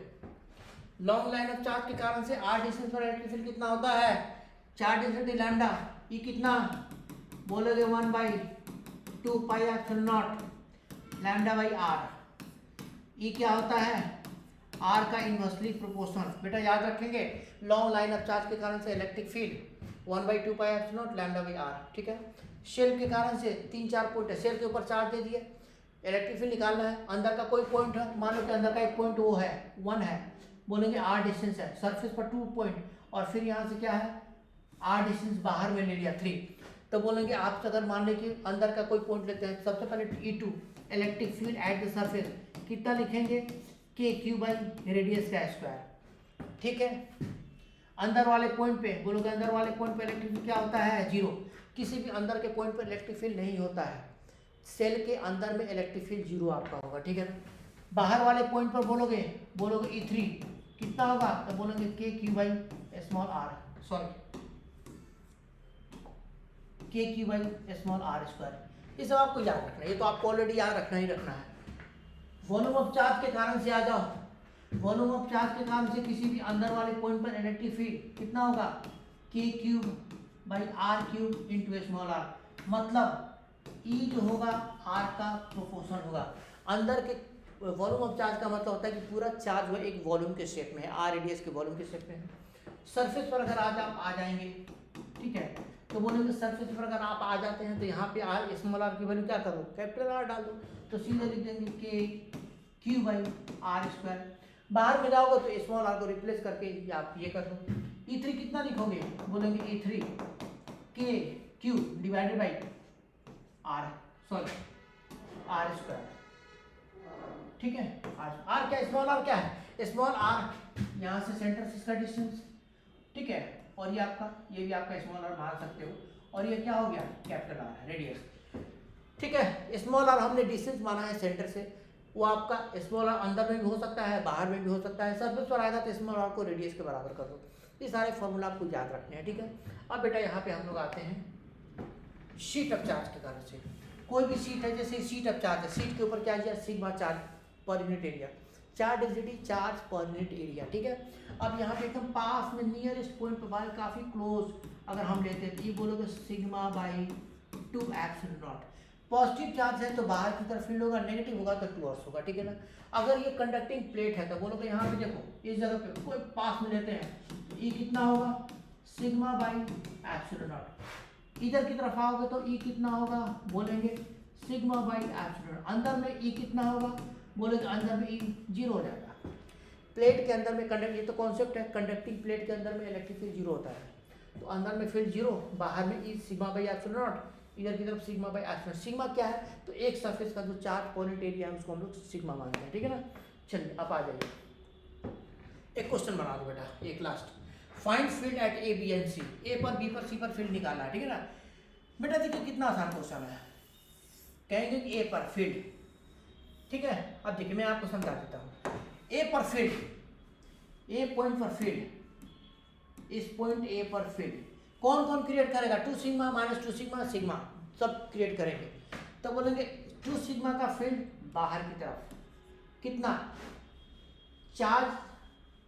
लॉन्ग लाइन ऑफ चार्ज के कारण से r डिस्टेंस पर इलेक्ट्रिक फील्ड कितना होता है, चार्ज डेंसिटी लैम्डा, ई कितना, बोलोगे 1/2 pi epsilon not lambda by r, ई क्या होता है, r का इनवर्सली प्रोपोर्शनल। बेटा याद रखेंगे लॉन्ग लाइन ऑफ चार्ज के कारण से electric field 1/2 pi epsilon not lambda by r, ठीक है। शेल के कारण से 3-4 पॉइंट है, शेल के ऊपर चार्ज दे दिए, इलेक्ट्रिक फील्ड निकालना है, अंदर का कोई पॉइंट है, मान लो कि अंदर का एक पॉइंट वो है 1 है, बोलेंगे r डिस्टेंस है, सरफेस पर 2 पॉइंट और फिर यहाँ से क्या है r डिस्टेंस बाहर में ले लिया 3, तो बोलेंगे आप अगर मान लें कि अंदर का कोई पॉइंट लेते हैं, सबसे पहले E2 electric field at the surface कितना लिखेंगे KQ/, रेडियस का स्क्वायर, ठीक है। अंदर वाले पॉइंट पे बोलोगे, अंदर वाले पॉइंट पे इलेक्ट्रिक फील्ड क्या होता है 0, किसी भी अंदर के पॉइंट पर इलेक्ट्रिक फील्ड नहीं होता है, सेल के अंदर में इलेक्ट्रिक फील्ड 0 आपका होगा, ठीक है ना। बाहर वाले पॉइंट पर बोलोगे E3 कितना होगा, तो बोलोगे KQ/r, सॉरी KQ/r²। ये सब आपको याद रखना है, ये तो आपको ऑलरेडी याद रखना ही रखना है। वॉल्यूम ऑफ चार्ज के कारण से आ जाओ, वॉल्यूम ऑफ चार्ज के कारण से किसी भी अंदर वाले पॉइंट पर इलेक्ट्रिक फील्ड कितना होगा K3/r³ इंटू r, मतलब E जो होगा r का प्रोपोर्शन होगा। अंदर के वॉल्यूम ऑफ चार्ज का मतलब होता है कि पूरा चार्ज वो एक वॉल्यूम के शेप में है, r रेडियस के वॉल्यूम के शेप में है। सरफेस पर अगर आज आप आ जाएंगे, ठीक है, तो बोलेंगे सरफेस पर अगर आप आ जाते हैं तो यहाँ पे r स्मॉल r की वैल्यू क्या करो कैपिटल R डाल दो, तो सीधे लिख देंगे KQ/r²। बाहर में जाओगे तो स्मॉल r को रिप्लेस करके आप ये कर दो। E3 कितना लिखोगे, बोलेंगे E3 KQ divided by r, sorry r², ठीक है। r क्या, स्मॉल r क्या है, स्मॉल r यहाँ से सेंटर से इसका डिस्टेंस, ठीक है, और ये आपका, ये भी आपका स्मॉल r मान सकते हो, और ये क्या हो गया कैपिटल R है, रेडियस, ठीक है। स्मॉल r हमने डिस्टेंस माना है सेंटर से, वो आपका स्मॉल r अंदर में भी हो सकता है, बाहर में भी हो सकता है, सरफेस पर आएगा तो स्मॉल r को रेडियस के बराबर कर दो। ये सारे फॉर्मूला आपको याद रखने हैं, ठीक है। अब बेटा यहाँ पे हम लोग आते हैं शीट ऑफ चार्ज के कारण से। कोई भी शीट है, जैसे शीट ऑफ चार्ज है, शीट के ऊपर क्या है sigma charge per unit area, charge density charge per unit area, ठीक है। अब यहाँ पे एकदम पास में नियरेस्ट पॉइंट पर बाय काफ़ी क्लोज अगर हम लेते हैं तो ये बोलोगे σ/2ε0। पॉजिटिव चार्ज है तो बाहर की तरफ फील्ड होगा, नेगेटिव होगा तो टूवर्ड्स होगा, ठीक है ना। अगर ये कंडक्टिंग प्लेट है तो बोलोगे यहाँ पे देखो इस जगह पे कोई पास में लेते हैं तो ये कितना होगा σ/ε0। इधर की तरफ आओगे तो ई कितना होगा, बोलेंगे σ/ε0। अंदर में ई कितना होगा, बोलेंगे अंदर में ई 0 हो जाएगा। प्लेट के अंदर में कंडक्ट, ये तो कॉन्सेप्ट है, कंडक्टिंग प्लेट के अंदर में इलेक्ट्रिक फील्ड 0 होता है, तो अंदर में फील्ड 0, बाहर में ई σ/ε0, इधर की तरफ σ/ε0। सिग्मा क्या है, तो एक सरफेस का जो चार्ज पॉइंट एरिया है उसको हम लोग सिग्मा मानते हैं, ठीक है ना। चलिए अब आ जाइए, एक क्वेश्चन बना दो बेटा, एक last, find field at A B and C. A पर बी पर सी पर फील्ड निकालना है, ठीक है ना। बेटा देखिए कितना आसान क्वेश्चन है, कहेंगे कि ए पर फील्ड, ठीक है। अब देखिए मैं आपको समझा देता हूँ, ए पर फील्ड, ए पॉइंट पर फील्ड, इस पॉइंट ए पर फील्ड कौन कौन क्रिएट करेगा, 2 सिग्मा -2 सिग्मा सिग्मा सब क्रिएट करेंगे। तो बोलेंगे 2 सिग्मा का फील्ड बाहर की तरफ कितना, चार्ज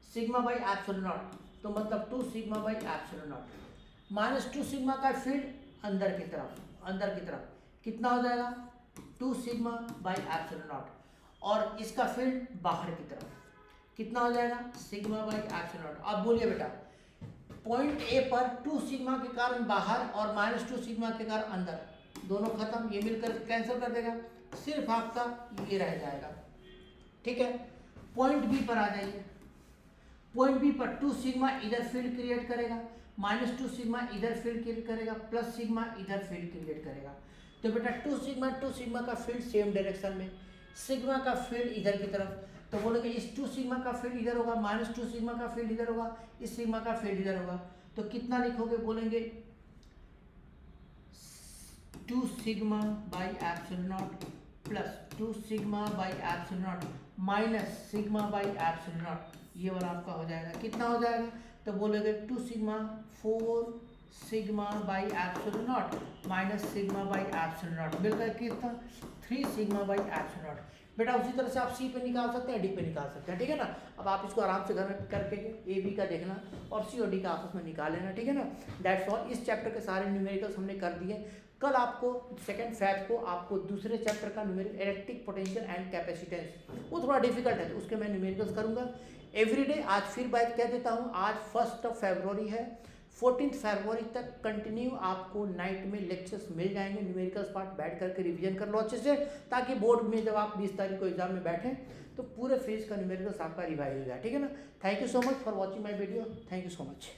σ/ε0, तो मतलब 2 σ/ε0, -2 सिग्मा का फील्ड अंदर की तरफ, अंदर की तरफ कितना हो जाएगा 2 σ/ε0, और इसका फील्ड बाहर की तरफ कितना हो जाएगा σ/ε0। अब बोलिए बेटा, पॉइंट ए पर 2 सिग्मा के कारण बाहर और -2 सिग्मा के कारण अंदर, दोनों खत्म, ये मिलकर कैंसिल कर देगा, सिर्फ आपका ये रह जाएगा, ठीक है। पॉइंट बी पर आ जाइए, पॉइंट बी पर 2 सिग्मा इधर फील्ड क्रिएट करेगा, -2 सिग्मा इधर फील्ड क्रिएट करेगा, प्लस सिग्मा इधर फील्ड क्रिएट करेगा। तो बेटा 2 सिग्मा का फील्ड सेम डायरेक्शन में, सिग्मा का फील्ड इधर की तरफ, तो बोलोगे इस 2 सिग्मा का फील्ड इधर होगा, -2 सिग्मा का फील्ड इधर होगा, इस सिग्मा का फील्ड इधर होगा, तो कितना लिखोगे, बोलेंगे 2 σ/ε0 प्लस 2 σ/ε0 माइनस σ/ε0, ये वाला आपका हो जाएगा, कितना हो जाएगा, तो बोलेगे 2 सिग्मा 4 σ/ε0 माइनस σ/ε0 मिलकर कितना 3 σ/ε0। बेटा उसी तरह से आप सी पे निकाल सकते हैं, डी पे निकाल सकते हैं, ठीक है ना। अब आप इसको आराम से घर में करके ए बी का देखना और सी और डी का आपस में निकाल लेना, ठीक है ना। दैट्स ऑल, इस चैप्टर के सारे न्यूमेरिकल्स हमने कर दिए। कल आपको 2 फेब को आपको दूसरे चैप्टर का numerical electric potential and capacitance, वो थोड़ा डिफिकल्ट है तो उसके मैं न्यूमेरिकल्स करूँगा एवरीडे। आज फिर बात कह देता हूँ, आज 1 फरवरी है, 14 फरवरी तक कंटिन्यू आपको नाइट में लेक्चर्स मिल जाएंगे। न्यूमेरिकल्स पार्ट बैठ करके रिवीजन कर लो अच्छे से, ताकि बोर्ड में जब आप 20 तारीख को एग्जाम में बैठें तो पूरे फेज का न्यूमेरिकल्स आपका रिवाइज हो जाए, ठीक है ना। Thank you so much for watching my video, thank you so much.